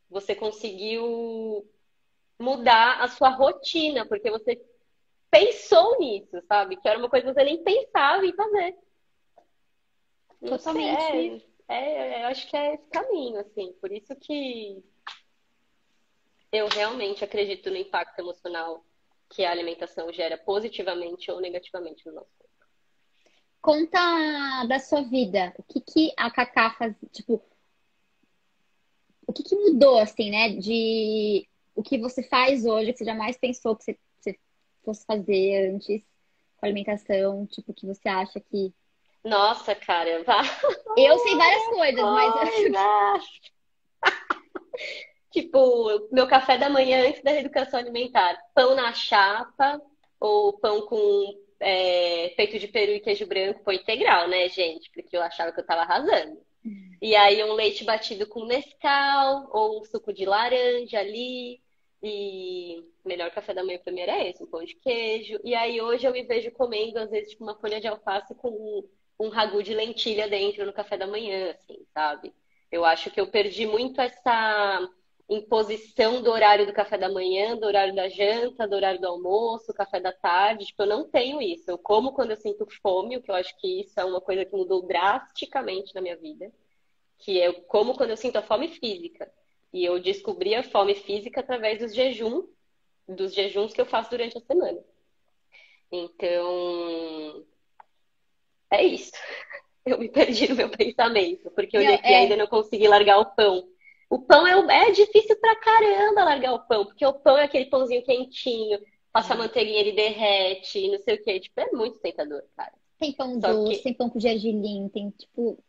você conseguiu mudar a sua rotina, porque você pensou nisso, sabe? Que era uma coisa que você nem pensava em fazer. Não sei, Totalmente. eu acho que é esse caminho, assim. Por isso que eu realmente acredito no impacto emocional que a alimentação gera positivamente ou negativamente no nosso corpo. Conta da sua vida. O que que a Cacá faz, tipo, o que que mudou, assim, né? De o que você faz hoje, que você jamais pensou que você fosse fazer antes com a alimentação, tipo, que você acha que. Nossa, cara, várias Eu sei várias coisas, mas coisas! Tipo, meu café da manhã antes da reeducação alimentar. Pão na chapa ou pão com peito de peru e queijo branco, pão integral, né, gente? Porque eu achava que eu tava arrasando. E aí um leite batido com Nescau ou um suco de laranja ali. E o melhor café da manhã pra mim era esse, um pão de queijo. E aí hoje eu me vejo comendo, às vezes, tipo, uma folha de alface com um ragu de lentilha dentro no café da manhã, assim, sabe? Eu acho que eu perdi muito essa imposição do horário do café da manhã, do horário da janta, do horário do almoço, café da tarde. Tipo, eu não tenho isso. Eu como quando eu sinto fome, o que eu acho que isso é uma coisa que mudou drasticamente na minha vida, que eu como quando eu sinto a fome física. E eu descobri a fome física através dos jejuns que eu faço durante a semana. Então, é isso. Eu me perdi no meu pensamento, porque eu Não, olhei aqui e ainda não consegui largar o pão. O pão é difícil pra caramba largar o pão, porque o pão é aquele pãozinho quentinho, passa a manteiguinha, ele derrete, não sei o quê. Tipo, é muito tentador, cara. tem pão Só doce, que tem pão com gergelim, tem tipo.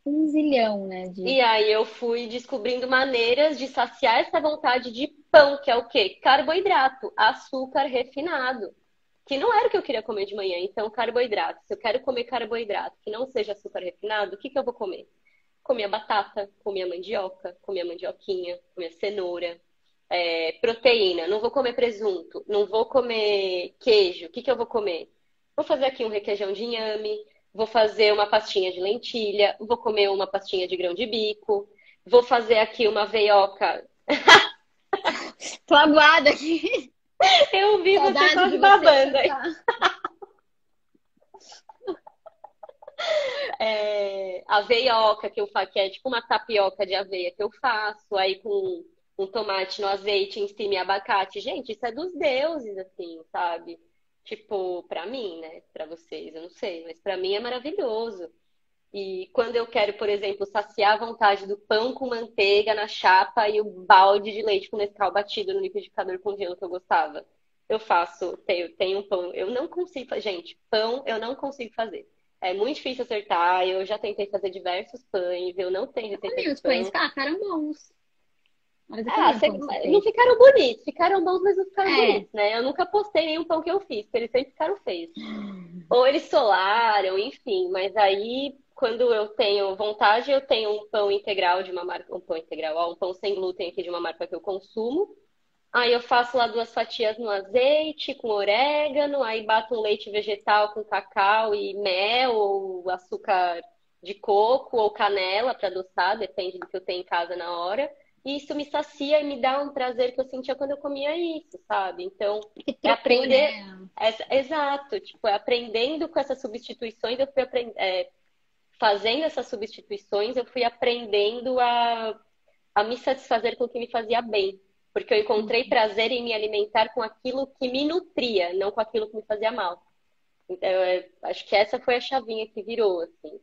um zilhão, né? De... E aí eu fui descobrindo maneiras de saciar essa vontade de pão, que é o quê? Carboidrato, açúcar refinado, que não era o que eu queria comer de manhã. Então, carboidrato. Se eu quero comer carboidrato que não seja açúcar refinado, o que que eu vou comer? Comia batata, comia mandioca, comia mandioquinha, comia cenoura. Proteína, não vou comer presunto, não vou comer queijo. O que que eu vou comer? Vou fazer aqui um requeijão de inhame, vou fazer uma pastinha de lentilha, vou comer uma pastinha de grão de bico, vou fazer aqui uma veioca. Tô aguada aqui. Eu vi você Saudade de quase você babando aí. contar. A veioca que eu faço, que é tipo uma tapioca de aveia que eu faço, aí com um tomate no azeite em cima e abacate. Gente, isso é dos deuses, assim, sabe? Tipo, pra mim, né? Pra vocês, eu não sei, mas pra mim é maravilhoso. E quando eu quero, por exemplo, saciar a vontade do pão com manteiga na chapa e o balde de leite com Nescau batido no liquidificador com gelo que eu gostava, eu faço, tenho um pão. Eu não consigo, gente, pão eu não consigo fazer. É muito difícil acertar. Eu já tentei fazer diversos pães, eu não tenho Eu receita comi de os pães, pão. ficaram bons. Mas eu Ah, comi um pão que você não fez. ficaram bonitos, ficaram bons, mas não ficaram É, bonitos, né? Eu nunca postei nenhum pão que eu fiz, porque eles sempre ficaram feios. Ou eles solaram, enfim, mas aí quando eu tenho vontade, eu tenho um pão integral de uma marca, um pão integral, ó, um pão sem glúten aqui de uma marca que eu consumo. Aí eu faço lá 2 fatias no azeite com orégano, aí bato um leite vegetal com cacau e mel ou açúcar de coco ou canela para adoçar, depende do que eu tenho em casa na hora. E isso me sacia e me dá um prazer que eu sentia quando eu comia isso, sabe? Então, porque é trocou, aprender. né? Exato, tipo, é aprendendo com essas substituições, fazendo essas substituições, eu fui aprendendo a me satisfazer com o que me fazia bem. Porque eu encontrei prazer em me alimentar com aquilo que me nutria, não com aquilo que me fazia mal. Então, acho que essa foi a chavinha que virou, assim.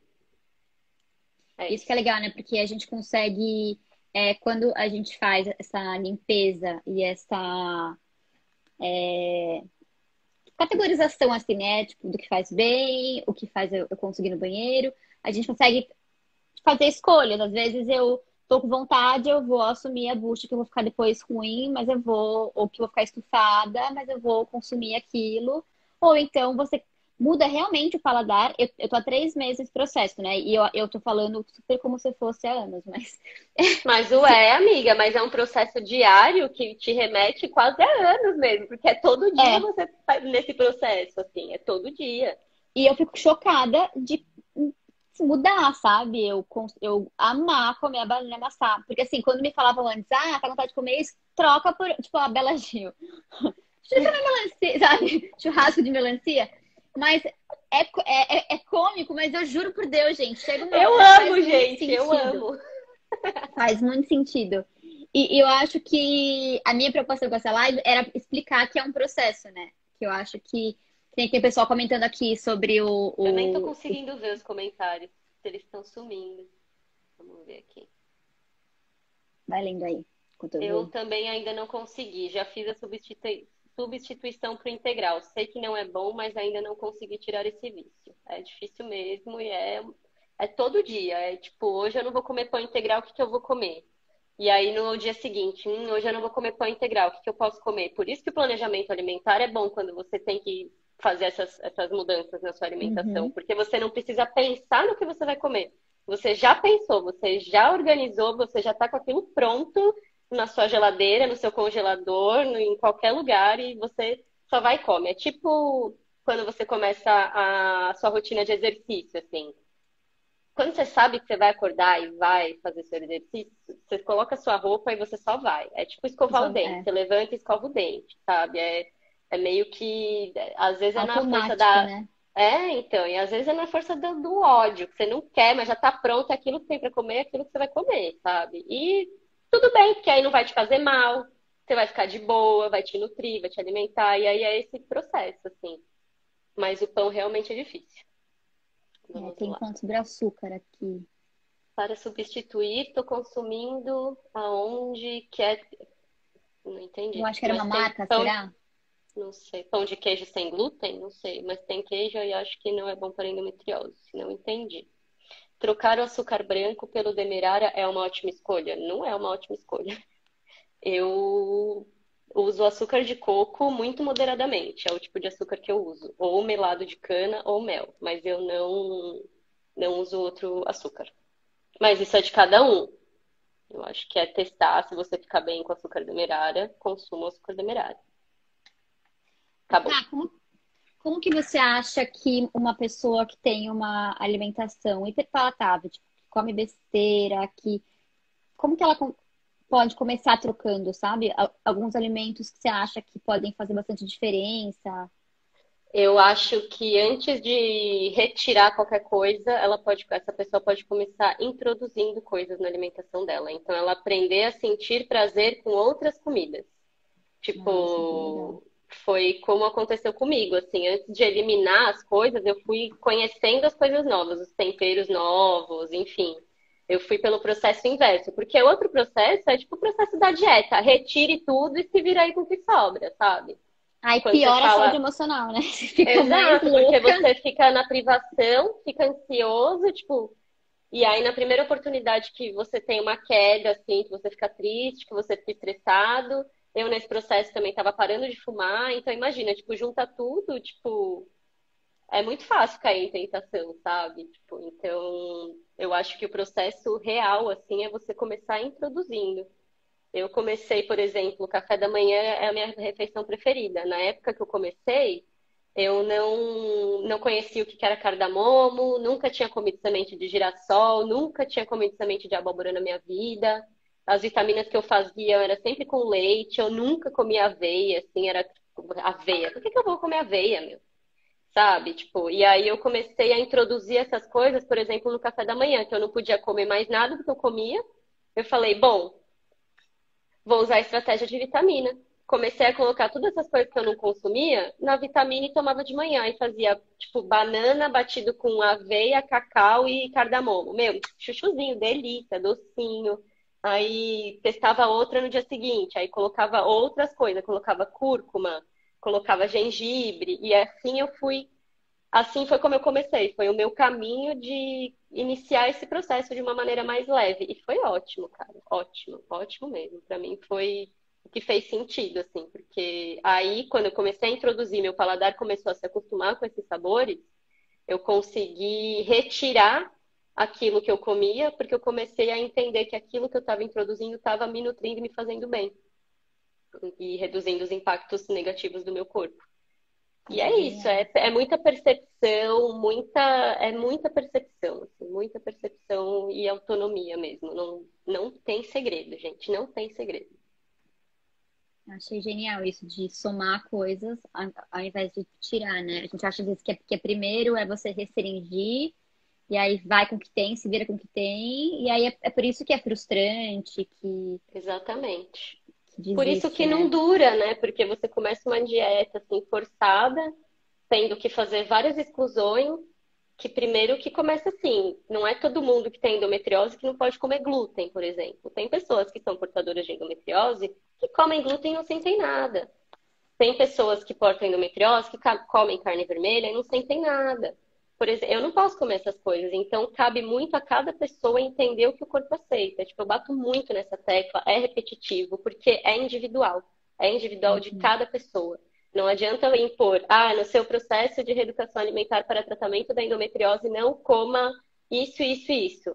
É Isso que é isso. legal, né? Porque a gente consegue, quando a gente faz essa limpeza e essa categorização, assim, né? Tipo, do que faz bem, o que faz eu conseguir no banheiro, a gente consegue fazer escolhas. Às vezes eu tô com vontade, eu vou assumir a bucha que eu vou ficar depois ruim, mas eu vou, ou que eu vou ficar estufada, mas eu vou consumir aquilo. Ou então você muda realmente o paladar. Eu tô há 3 meses nesse processo, né? E eu tô falando super como se fosse há anos, mas Mas amiga, mas é um processo diário que te remete quase a anos mesmo, porque é todo dia é. você tá nesse processo, assim, é todo dia. E eu fico chocada de mudar, sabe? Eu amar comer a banana amassar. Porque assim, quando me falavam antes, tá com vontade de comer isso, troca por, tipo, a Bela Gil. Deixa eu comer melancia, sabe? Churrasco de melancia. Mas é cômico, mas eu juro por Deus, gente, chega uma Eu hora que faz amo, muito gente, eu sentido. amo. Faz muito sentido. E eu acho que a minha preocupação com essa live era explicar que é um processo, né? Que eu acho que tem pessoal comentando aqui sobre Eu nem tô o... conseguindo ver os comentários, eles estão sumindo. Vamos ver aqui. Vai lendo aí, enquanto eu Eu vou. também ainda não consegui. Já fiz a substituição para o integral. Sei que não é bom, mas ainda não consegui tirar esse vício. É difícil mesmo e é todo dia. É tipo, hoje eu não vou comer pão integral, o que que eu vou comer? E aí no dia seguinte, hoje eu não vou comer pão integral, o que que eu posso comer? Por isso que o planejamento alimentar é bom quando você tem que fazer essas mudanças na sua alimentação, Uhum. porque você não precisa pensar no que você vai comer. Você já pensou, você já organizou, você já está com aquilo pronto na sua geladeira, no seu congelador, em qualquer lugar e você só vai e come. É tipo quando você começa a sua rotina de exercício, assim. Quando você sabe que você vai acordar e vai fazer seu exercício, você coloca a sua roupa e você só vai. É tipo escovar o dente. É Você levanta e escova o dente, sabe? É meio que, às vezes é na força automático, da. né? Então, e às vezes é na força do ódio, que você não quer, mas já tá pronto, é aquilo que tem pra comer, é aquilo que você vai comer, sabe? E tudo bem, porque aí não vai te fazer mal, você vai ficar de boa, vai te nutrir, vai te alimentar, e aí é esse processo, assim. Mas o pão realmente é difícil. Vamos Tem lá. quanto sobre açúcar aqui? Para substituir, estou consumindo aonde quer. Não Eu entendi. acho que era uma Mas tem marca, pão, será? não sei, pão de queijo sem glúten? Não sei, mas tem queijo e acho que não é bom para endometriose. Não entendi. trocar o açúcar branco pelo demerara é uma ótima escolha? Não é uma ótima escolha. Eu uso açúcar de coco muito moderadamente, é o tipo de açúcar que eu uso. Ou melado de cana ou mel, mas eu não uso outro açúcar. Mas isso é de cada um. Eu acho que é testar, se você ficar bem com açúcar demerara, consuma o açúcar demerara. Acabou. Tá, como que você acha que uma pessoa que tem uma alimentação hiperpalatável, tipo, que come besteira, como que ela pode começar trocando, sabe? Alguns alimentos que você acha que podem fazer bastante diferença. Eu acho que antes de retirar qualquer coisa, essa pessoa pode começar introduzindo coisas na alimentação dela. Então, ela aprender a sentir prazer com outras comidas. Ah, isso é bem legal. Tipo, foi como aconteceu comigo, assim, antes de eliminar as coisas, eu fui conhecendo as coisas novas, os temperos novos, enfim. Eu fui pelo processo inverso, porque o outro processo é tipo o processo da dieta, retire tudo e se vira aí com o que sobra, sabe? Aí Quando você piora a saúde fala, emocional, né? Você fica mais exato, porque louca. você fica na privação, fica ansioso, tipo, e aí na primeira oportunidade que você tem uma queda, assim, que você fica triste, que você fica estressado, eu nesse processo também tava parando de fumar, então imagina, tipo, junta tudo, tipo, é muito fácil cair em tentação, sabe? Tipo, então eu acho que o processo real, assim, é você começar introduzindo. Eu comecei, por exemplo, o café da manhã é a minha refeição preferida. Na época que eu comecei, eu não conhecia o que era cardamomo, nunca tinha comido semente de girassol, nunca tinha comido semente de abóbora na minha vida. As vitaminas que eu fazia era sempre com leite, eu nunca comia aveia, assim, era tipo, aveia. Por que eu vou comer aveia, meu? Sabe? Tipo, e aí eu comecei a introduzir essas coisas, por exemplo, no café da manhã, que eu não podia comer mais nada do que eu comia. Eu falei, bom, vou usar a estratégia de vitamina. Comecei a colocar todas essas coisas que eu não consumia na vitamina e tomava de manhã. E fazia, tipo, banana batido com aveia, cacau e cardamomo. Meu, chuchuzinho, delícia, docinho. Aí testava outra no dia seguinte. Aí colocava outras coisas. Colocava cúrcuma, colocava gengibre. E assim eu fui. Assim foi como eu comecei. Foi o meu caminho de iniciar esse processo de uma maneira mais leve. E foi ótimo, cara. Ótimo, ótimo mesmo. Pra mim foi o que fez sentido, assim, porque aí, quando eu comecei a introduzir, meu paladar começou a se acostumar com esses sabores, eu consegui retirar aquilo que eu comia, porque eu comecei a entender que aquilo que eu estava introduzindo estava me nutrindo e me fazendo bem, e reduzindo os impactos negativos do meu corpo. E Nossa, é isso, genial. é muita percepção, é muita percepção e autonomia mesmo. Não tem segredo, gente, não tem segredo. Achei genial isso de somar coisas ao invés de tirar, né? A gente acha às vezes que é primeiro é você restringir, e aí vai com o que tem, se vira com o que tem, e aí é por isso que é frustrante, Exatamente. que Por isso desiste, que não né? dura, né? Porque você começa uma dieta assim forçada, tendo que fazer várias exclusões, que primeiro que começa assim, não é todo mundo que tem endometriose que não pode comer glúten, por exemplo. Tem pessoas que são portadoras de endometriose que comem glúten e não sentem nada. Tem pessoas que portam endometriose que comem carne vermelha e não sentem nada. Por exemplo, eu não posso comer essas coisas, então cabe muito a cada pessoa entender o que o corpo aceita. Tipo, eu bato muito nessa tecla, é repetitivo, porque é individual de Uhum. cada pessoa. Não adianta eu impor, no seu processo de reeducação alimentar para tratamento da endometriose, não coma isso, isso e isso.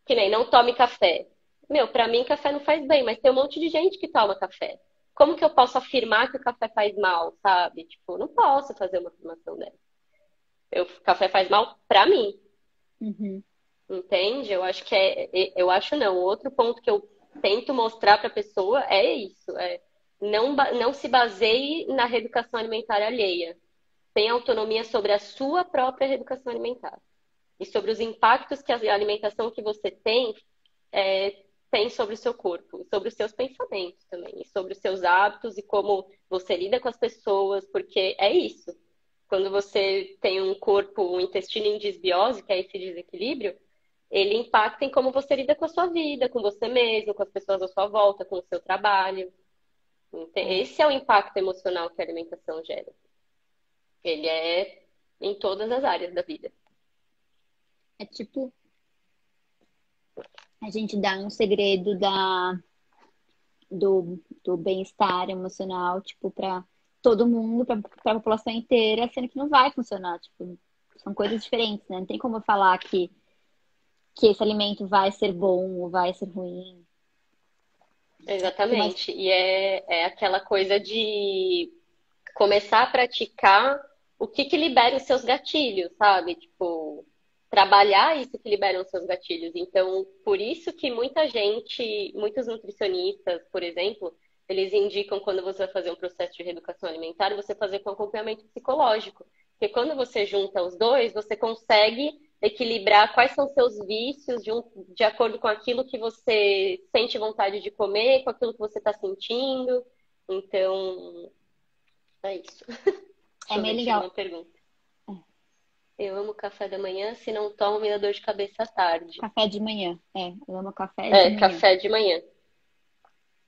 Que nem não tome café. Meu, pra mim café não faz bem, mas tem um monte de gente que toma café. Como que eu posso afirmar que o café faz mal, sabe? Tipo, não posso fazer uma afirmação dessa. Café faz mal pra mim, Uhum. entende? Eu acho que eu acho não. Outro ponto que eu tento mostrar pra pessoa é isso, não se baseie na reeducação alimentar alheia. Tenha autonomia sobre a sua própria reeducação alimentar e sobre os impactos que a alimentação que você tem sobre o seu corpo, e sobre os seus pensamentos também, e sobre os seus hábitos e como você lida com as pessoas, porque é isso. Quando você tem um corpo, um intestino em desbiose, que é esse desequilíbrio, ele impacta em como você lida com a sua vida, com você mesmo, com as pessoas à sua volta, com o seu trabalho. É, Esse é o impacto emocional que a alimentação gera. Ele é em todas as áreas da vida. é tipo a gente dá um segredo do bem-estar emocional, tipo, para todo mundo, para a população inteira, sendo que não vai funcionar. Tipo, são coisas diferentes, né? Não tem como eu falar que esse alimento vai ser bom ou vai ser ruim. Mas Exatamente. E é aquela coisa de começar a praticar o que que libera os seus gatilhos, sabe? Tipo, trabalhar isso que libera os seus gatilhos. Então, por isso que muita gente, muitos nutricionistas, por exemplo, eles indicam quando você vai fazer um processo de reeducação alimentar, você fazer com acompanhamento psicológico. Porque quando você junta os dois, você consegue equilibrar quais são seus vícios de acordo com aquilo que você sente vontade de comer, com aquilo que você está sentindo. Então, é isso. é Deixa eu ver, meio chegou legal. uma pergunta. Eu amo café da manhã, se não tomo, me dá dor de cabeça à tarde. Café de manhã. É, eu amo café de É, manhã. café de manhã.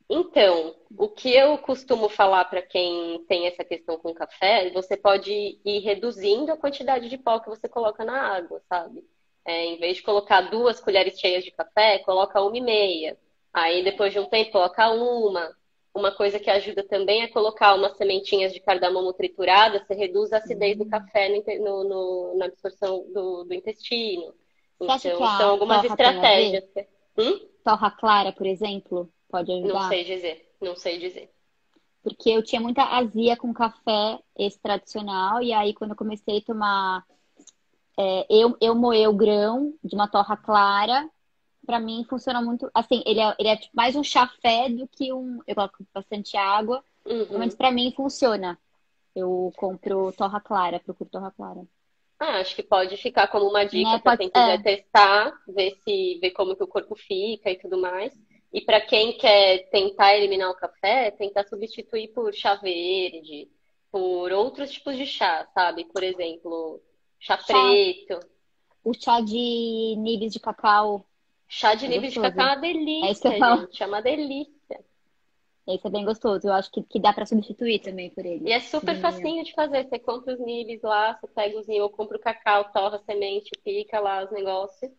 Então, o que eu costumo falar para quem tem essa questão com café, você pode ir reduzindo a quantidade de pó que você coloca na água, sabe? Em vez de colocar 2 colheres cheias de café, coloca 1,5. Aí, depois de um tempo, coloca uma. Uma coisa que ajuda também é colocar umas sementinhas de cardamomo triturada, você reduz a acidez do Hum. café na absorção do intestino. Você acha que Então, são a algumas torra tem a ver? estratégias. Hum? Torra clara, por exemplo, pode Não ajudar? sei dizer, não sei dizer. Porque eu tinha muita azia com café, esse tradicional, e aí quando eu comecei a tomar, eu moer o grão de uma torra clara, pra mim funciona muito, assim, ele é tipo mais um chafé do que um, eu coloco bastante água, pelo menos Uhum. pra mim funciona. Eu compro torra clara, procuro torra clara. Ah, acho que pode ficar como uma dica Né? para Pode, quem quiser testar, ver como que o corpo fica e tudo mais. E para quem quer tentar eliminar o café, tentar substituir por chá verde, por outros tipos de chá, sabe? Por exemplo, chá chá, preto. o chá de nibs de cacau Chá de é nibs de cacau é gostoso. uma É isso que eu delícia, falo. gente. É uma delícia. Esse é bem gostoso. Eu acho que dá pra substituir também por E ele é super de manhã. facinho de fazer. Você compra os nibs lá, você pega os nibs, ou compra o cacau, torra a semente, pica lá os negócios.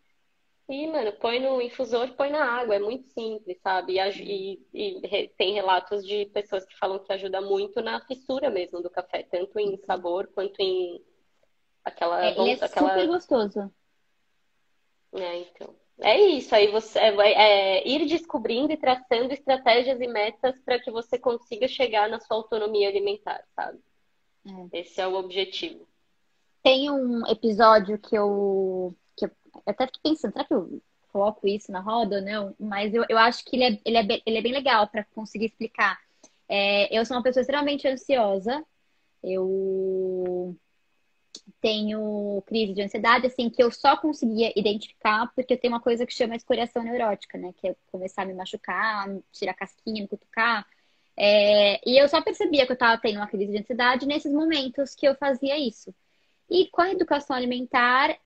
E, mano, põe no infusor, põe na água. É muito simples, sabe? Tem relatos de pessoas que falam que ajuda muito na fissura mesmo do café, tanto em sabor quanto em Ele é super gostoso. Então. É isso, aí você ir descobrindo e traçando estratégias e metas para que você consiga chegar na sua autonomia alimentar, sabe? É. Esse é o objetivo. Tem um episódio que eu até fiquei pensando, será que eu coloco isso na roda ou não? Mas eu acho que ele é bem legal para conseguir explicar. Eu sou uma pessoa extremamente ansiosa. Eu tenho crise de ansiedade, assim, que eu só conseguia identificar porque eu tenho uma coisa que chama escoriação neurótica, né? Que é começar a me machucar, tirar casquinha, me cutucar. E eu só percebia que eu estava tendo uma crise de ansiedade nesses momentos que eu fazia isso. E com a educação alimentar,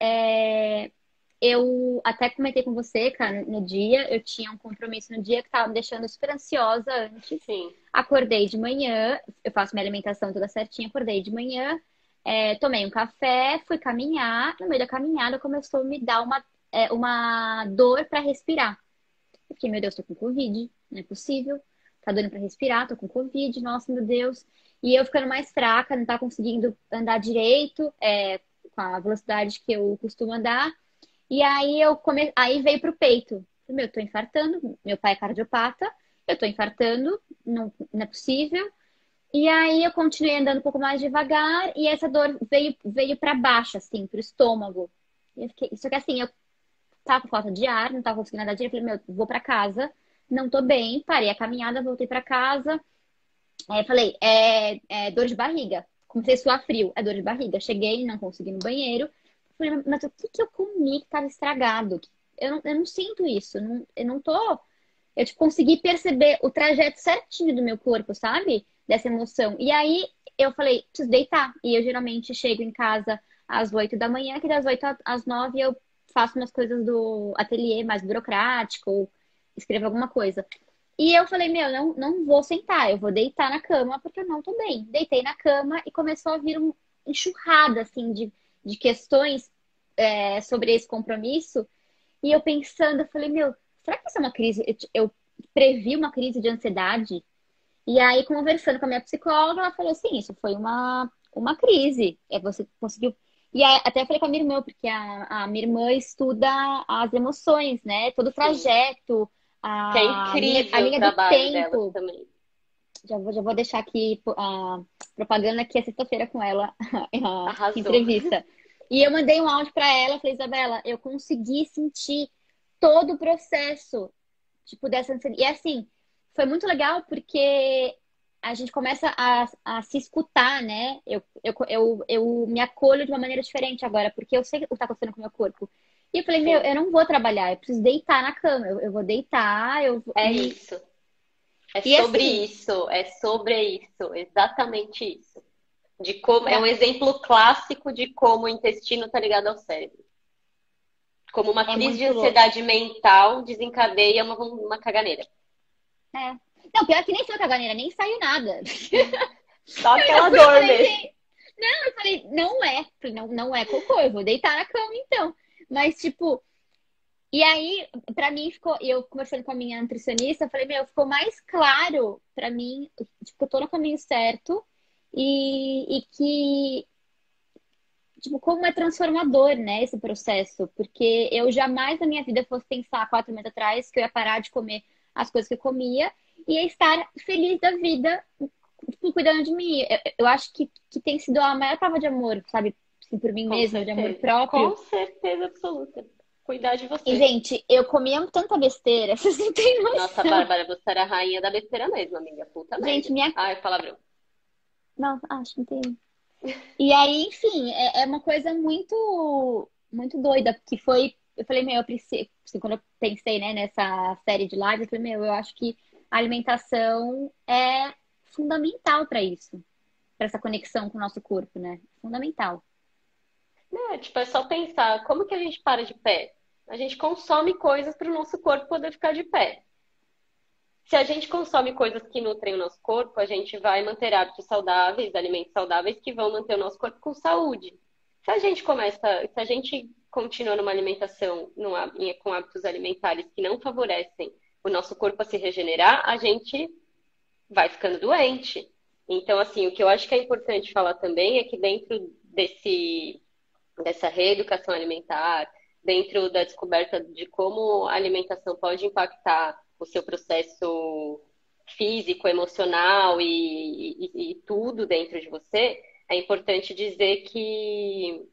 eu até comentei com você, cara, no dia, eu tinha um compromisso no dia que estava me deixando super ansiosa antes. Sim. Acordei de manhã, eu faço minha alimentação toda certinha, acordei de manhã, tomei um café, fui caminhar. No meio da caminhada começou a me dar uma dor para respirar. Eu fiquei, meu Deus, tô com Covid, não é possível. Tá dando pra respirar, tô com Covid, nossa, meu Deus. E eu ficando mais fraca, não tá conseguindo andar direito, com a velocidade que eu costumo andar. E aí aí veio pro peito. Meu, eu tô infartando, meu pai é cardiopata, eu tô infartando, não, não é possível. E aí eu continuei andando um pouco mais devagar e essa dor veio para baixo, assim, pro estômago. Só que assim, eu tava com falta de ar, não tava conseguindo andar direito. Falei, meu, vou pra casa, não tô bem. Parei a caminhada, voltei pra casa. Falei, dor de barriga. Comecei a suar frio, é dor de barriga. Cheguei, não consegui ir no banheiro. Falei, mas o que que eu comi que tava estragado? Eu não sinto isso, eu não tô. Eu tipo, consegui perceber o trajeto certinho do meu corpo, sabe? Dessa emoção. E aí eu falei, preciso deitar. E eu geralmente chego em casa às 8 da manhã, que das 8 às 9 eu faço umas coisas do ateliê mais burocrático, ou escrevo alguma coisa. E eu falei, meu, não vou sentar, eu vou deitar na cama porque eu não tô bem. Deitei na cama e começou a vir uma enxurrada, assim, de questões sobre esse compromisso. E eu pensando, eu falei, meu, será que isso é uma crise? Eu previ uma crise de ansiedade? E aí, conversando com a minha psicóloga, ela falou assim, isso foi uma crise. É, você conseguiu... E aí, até falei com a minha irmã, porque a minha irmã estuda as emoções, né? Todo o Sim. trajeto, Que é a incrível o linha do trabalho delas tempo. também. Já vou deixar aqui a propaganda que é sexta-feira com ela, a Arrasou. entrevista. E eu mandei um áudio para ela, falei, Isabela, eu consegui sentir todo o processo, tipo, dessa ansiedade. E assim, foi muito legal porque a gente começa a se escutar, né? Eu me acolho de uma maneira diferente agora, porque eu sei o que está acontecendo com o meu corpo. E eu falei, meu, Sim, eu não vou trabalhar, eu preciso deitar na cama, eu vou deitar, é isso. e assim, É sobre isso, exatamente isso. De como, é um pra, exemplo clássico de como o intestino está ligado ao cérebro. Como uma é crise de muito louco. ansiedade mental desencadeia uma caganeira. É. Não, pior que nem foi caganeira, nem saiu nada. Só Eu ainda aquela fui e dor falei, mesmo. gente, eu falei, não é, não é cocô, eu vou deitar na cama então. Mas, tipo, e aí, pra mim ficou, e eu conversando com a minha nutricionista, eu falei, meu, ficou mais claro pra mim, tipo, que eu tô no caminho certo e que, tipo, como é transformador, né, esse processo. Porque eu jamais na minha vida fosse pensar 4 meses atrás que eu ia parar de comer as coisas que eu comia e ia estar feliz da vida tipo, cuidando de mim. Eu acho que tem sido a maior prova de amor, sabe? Assim, por mim Com mesma, de amor certeza. próprio. Com certeza absoluta. Cuidar de E, você. gente, eu comia tanta besteira, vocês não têm Nossa, noção. Bárbara, você era a rainha da besteira mesmo, amiga. Puta Gente, merda. minha. Ai, palavrão. Não, acho que não tem. E aí, enfim, é uma coisa muito, muito doida, que foi. Eu falei, meu, eu preciso. Assim, quando eu pensei, né, nessa série de lives, eu falei, meu, eu acho que a alimentação é fundamental para isso, para essa conexão com o nosso corpo, né? Fundamental. Não, tipo, é só pensar, como que a gente para de pé? A gente consome coisas para o nosso corpo poder ficar de pé. Se a gente consome coisas que nutrem o nosso corpo, a gente vai manter hábitos saudáveis, alimentos saudáveis que vão manter o nosso corpo com saúde. Se a gente continua numa alimentação com hábitos alimentares que não favorecem o nosso corpo a se regenerar, a gente vai ficando doente. Então, assim, o que eu acho que é importante falar também é que dessa reeducação alimentar, dentro da descoberta de como a alimentação pode impactar o seu processo físico, emocional e tudo dentro de você, é importante dizer que.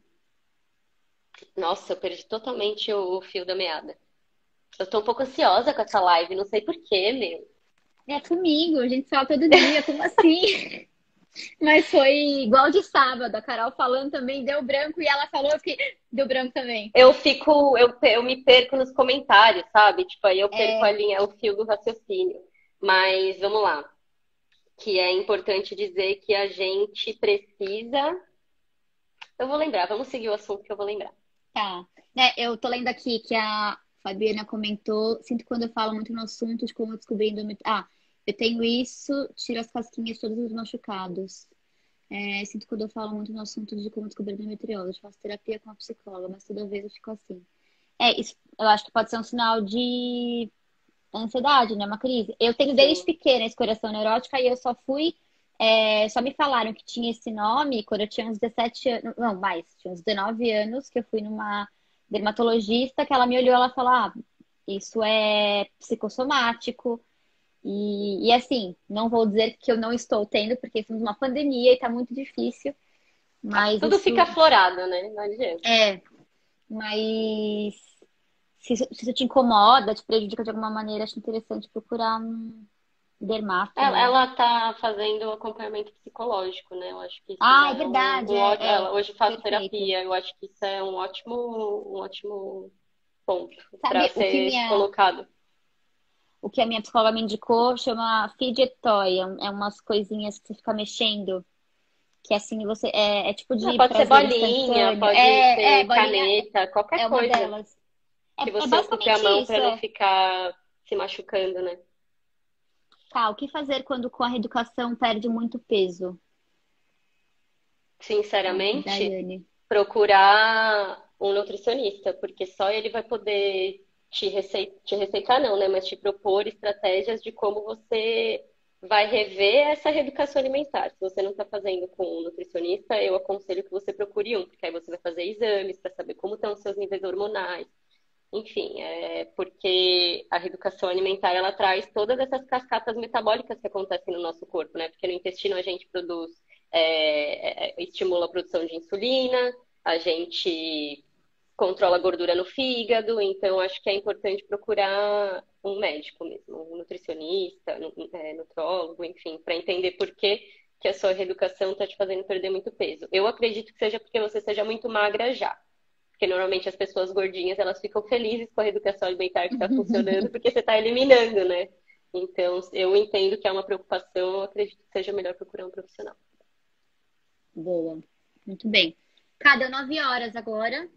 Nossa, eu perdi totalmente o fio da meada. Eu tô um pouco ansiosa com essa live, não sei por quê, meu. É comigo, a gente fala todo dia, como assim? Mas foi igual de sábado, a Carol falando também, deu branco, e ela falou que deu branco também. Eu me perco nos comentários, sabe? Tipo, aí eu perco a É, linha, o fio do raciocínio. Mas vamos lá. Que é importante dizer que a gente precisa. Eu vou lembrar, vamos seguir o assunto que eu vou lembrar. tá. Né, eu tô lendo aqui que a Fabiana comentou, sinto quando eu falo muito no assunto de como eu descobri endometriose. Ah, eu tenho isso, tiro as casquinhas todos os machucados. É, sinto quando eu falo muito no assunto de como descobrir endometriose. Eu faço terapia com a psicóloga, mas toda vez eu fico assim. É, isso eu acho que pode ser um sinal de ansiedade, né? Uma crise. Eu tenho desde Sim. pequena esse coração neurótica e eu só fui. Só me falaram que tinha esse nome quando eu tinha uns 17 anos. Não, mais, tinha uns 19 anos, que eu fui numa dermatologista, que ela me olhou e ela falou: Ah, isso é psicossomático. E assim, não vou dizer que eu não estou tendo, porque estamos numa pandemia e tá muito difícil, mas Tudo fica isso aflorado, né? Não adianta. é. Mas se isso te incomoda, te prejudica de alguma maneira, acho interessante procurar um dermato, né? Ela tá fazendo acompanhamento psicológico, né? Eu acho que isso Ah, já é é verdade, ela hoje faz perfeito. terapia. Eu acho que isso é um ótimo ponto para Sabe ser colocado. o que a minha psicóloga me indicou chama fidget toy, é umas coisinhas que você fica mexendo, que assim você é tipo Não, de pode ser prazer bolinha, instantâneo. pode ser Bolinha caneta, qualquer é uma coisa delas. que É você ocupe a basicamente mão isso, para não é. ficar se machucando, né? Tá, o que fazer quando com a reeducação perde muito peso? A Sinceramente, Daiane. procurar. um nutricionista, porque só ele vai poder te receitar não, né? Mas te propor estratégias de como você vai rever essa reeducação alimentar. Se você não está fazendo com um nutricionista, eu aconselho que você procure um, porque aí você vai fazer exames para saber como estão os seus níveis hormonais. Enfim, porque a reeducação alimentar ela traz todas essas cascatas metabólicas que acontecem no nosso corpo, né? Porque no intestino a gente produz, estimula a produção de insulina, a gente controla a gordura no fígado, então acho que é importante procurar um médico mesmo, um nutricionista, nutrólogo, enfim, para entender por que a sua reeducação está te fazendo perder muito peso. Eu acredito que seja porque você seja muito magra já. Porque normalmente as pessoas gordinhas, elas ficam felizes com a reeducação alimentar que está funcionando, porque você está eliminando, né? Então, eu entendo que é uma preocupação, eu acredito que seja melhor procurar um profissional. Boa. Muito bem. Cada 9 horas agora.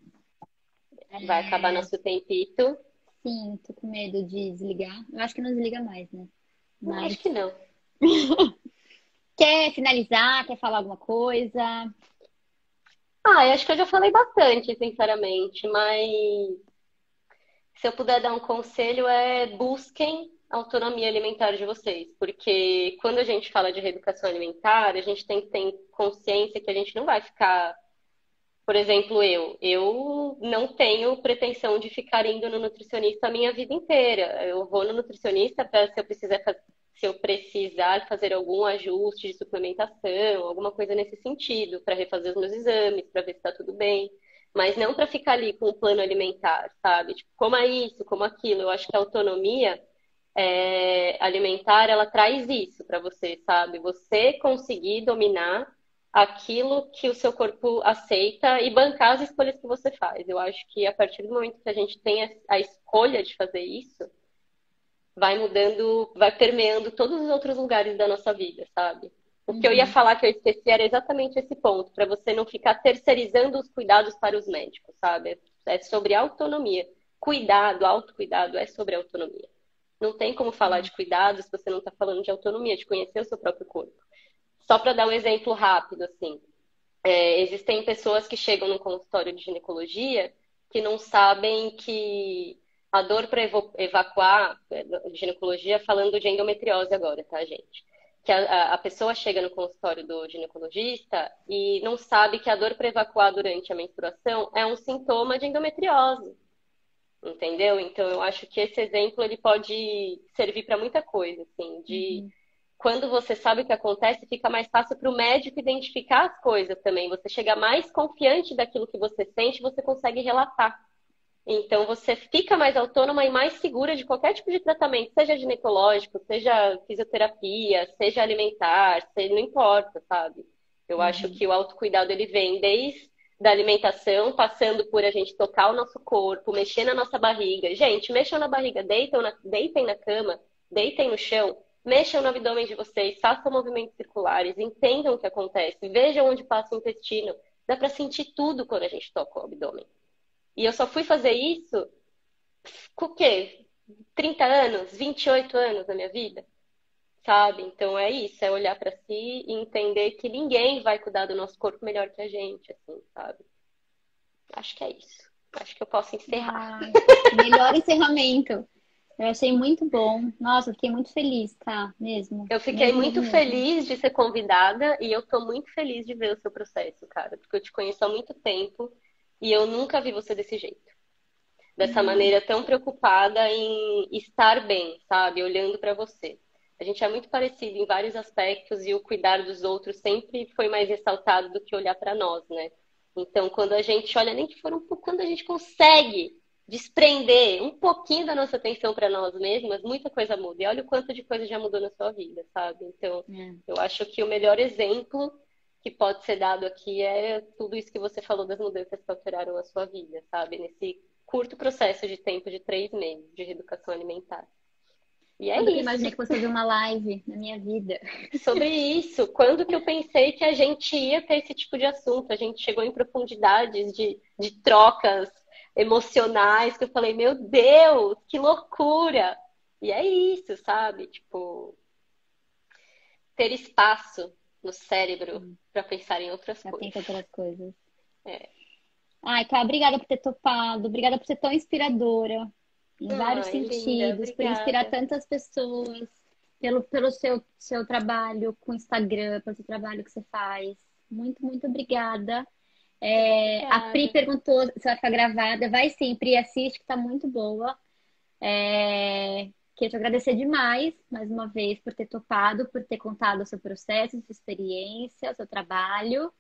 Vai acabar nosso tempito. Sim, tô com medo de desligar. Eu acho que não desliga mais, né? Mas Acho que não. quer finalizar? Quer falar alguma coisa? Eu acho que eu já falei bastante, sinceramente, mas se eu puder dar um conselho busquem a autonomia alimentar de vocês, porque quando a gente fala de reeducação alimentar, a gente tem que ter consciência que a gente não vai ficar, por exemplo, eu não tenho pretensão de ficar indo no nutricionista a minha vida inteira. Eu vou no nutricionista para se eu precisar fazer algum ajuste de suplementação, alguma coisa nesse sentido, para refazer os meus exames, para ver se está tudo bem. Mas não para ficar ali com o plano alimentar, sabe? Tipo, coma isso, coma aquilo. Eu acho que a autonomia alimentar, ela traz isso para você, sabe? Você conseguir dominar aquilo que o seu corpo aceita e bancar as escolhas que você faz. Eu acho que a partir do momento que a gente tem a escolha de fazer isso, vai mudando, vai permeando todos os outros lugares da nossa vida, sabe? O que eu ia falar que eu esqueci era exatamente esse ponto, para você não ficar terceirizando os cuidados para os médicos, sabe? É sobre autonomia. Cuidado, autocuidado é sobre autonomia. Não tem como falar de cuidados se você não está falando de autonomia, de conhecer o seu próprio corpo. Só para dar um exemplo rápido, assim, existem pessoas que chegam no consultório de ginecologia que não sabem que a dor para evacuar, ginecologia falando de endometriose agora, tá, gente? Que a pessoa chega no consultório do ginecologista e não sabe que a dor para evacuar durante a menstruação é um sintoma de endometriose, entendeu? Então eu acho que esse exemplo ele pode servir para muita coisa, assim, de quando você sabe o que acontece, fica mais fácil para o médico identificar as coisas também. Você chega mais confiante daquilo que você sente, você consegue relatar. Então, você fica mais autônoma e mais segura de qualquer tipo de tratamento, seja ginecológico, seja fisioterapia, seja alimentar, não importa, sabe? Eu acho que o autocuidado ele vem desde da alimentação, passando por a gente tocar o nosso corpo, mexer na nossa barriga. Gente, mexam na barriga, deitem na cama, deitem no chão, mexam no abdômen de vocês, façam movimentos circulares, entendam o que acontece, vejam onde passa o intestino. Dá para sentir tudo quando a gente toca o abdômen. E eu só fui fazer isso com o quê? 30 anos, 28 anos da minha vida, sabe? Então é isso, é olhar pra si e entender que ninguém vai cuidar do nosso corpo melhor que a gente, assim, sabe? Acho que é isso. Acho que eu posso encerrar. Ai, melhor encerramento. Eu achei muito bom. Nossa, eu fiquei muito feliz, tá? Mesmo. Eu fiquei Mesmo, mesmo, muito mesmo. feliz de ser convidada e eu tô muito feliz de ver o seu processo, cara, porque eu te conheço há muito tempo e eu nunca vi você desse jeito. Dessa Ai, maneira tão preocupada em estar bem, sabe? Olhando para você. A gente é muito parecido em vários aspectos e o cuidar dos outros sempre foi mais ressaltado do que olhar para nós, né? Então, quando a gente olha, nem que for um pouco, quando a gente consegue desprender um pouquinho da nossa atenção para nós mesmas, muita coisa muda. E olha o quanto de coisa já mudou na sua vida, sabe? Então, é. eu acho que o melhor exemplo que pode ser dado aqui é tudo isso que você falou das mudanças que alteraram a sua vida, sabe? Nesse curto processo de tempo de 3 meses de reeducação alimentar. E é Quando que eu imaginei isso. que fosse fazer uma live na minha vida? Sobre isso, quando que eu pensei que a gente ia ter esse tipo de assunto? A gente chegou em profundidades de trocas emocionais que eu falei, meu Deus, que loucura! E é isso, sabe? Tipo, ter espaço no cérebro para pensar em outras Já coisas. pensa outras coisas. É. Ai, Cá, obrigada por ter topado, obrigada por ser tão inspiradora em vários Ai, linda, sentidos, por inspirar obrigada. tantas pessoas, pelo seu trabalho com o Instagram, pelo seu trabalho que você faz. Muito, muito obrigada. A Pri Obrigada. perguntou se vai ficar gravada. Vai sim, Pri, assiste, que tá muito boa. Queria te agradecer demais, mais uma vez, por ter topado, por ter contado o seu processo, a sua experiência, o seu trabalho.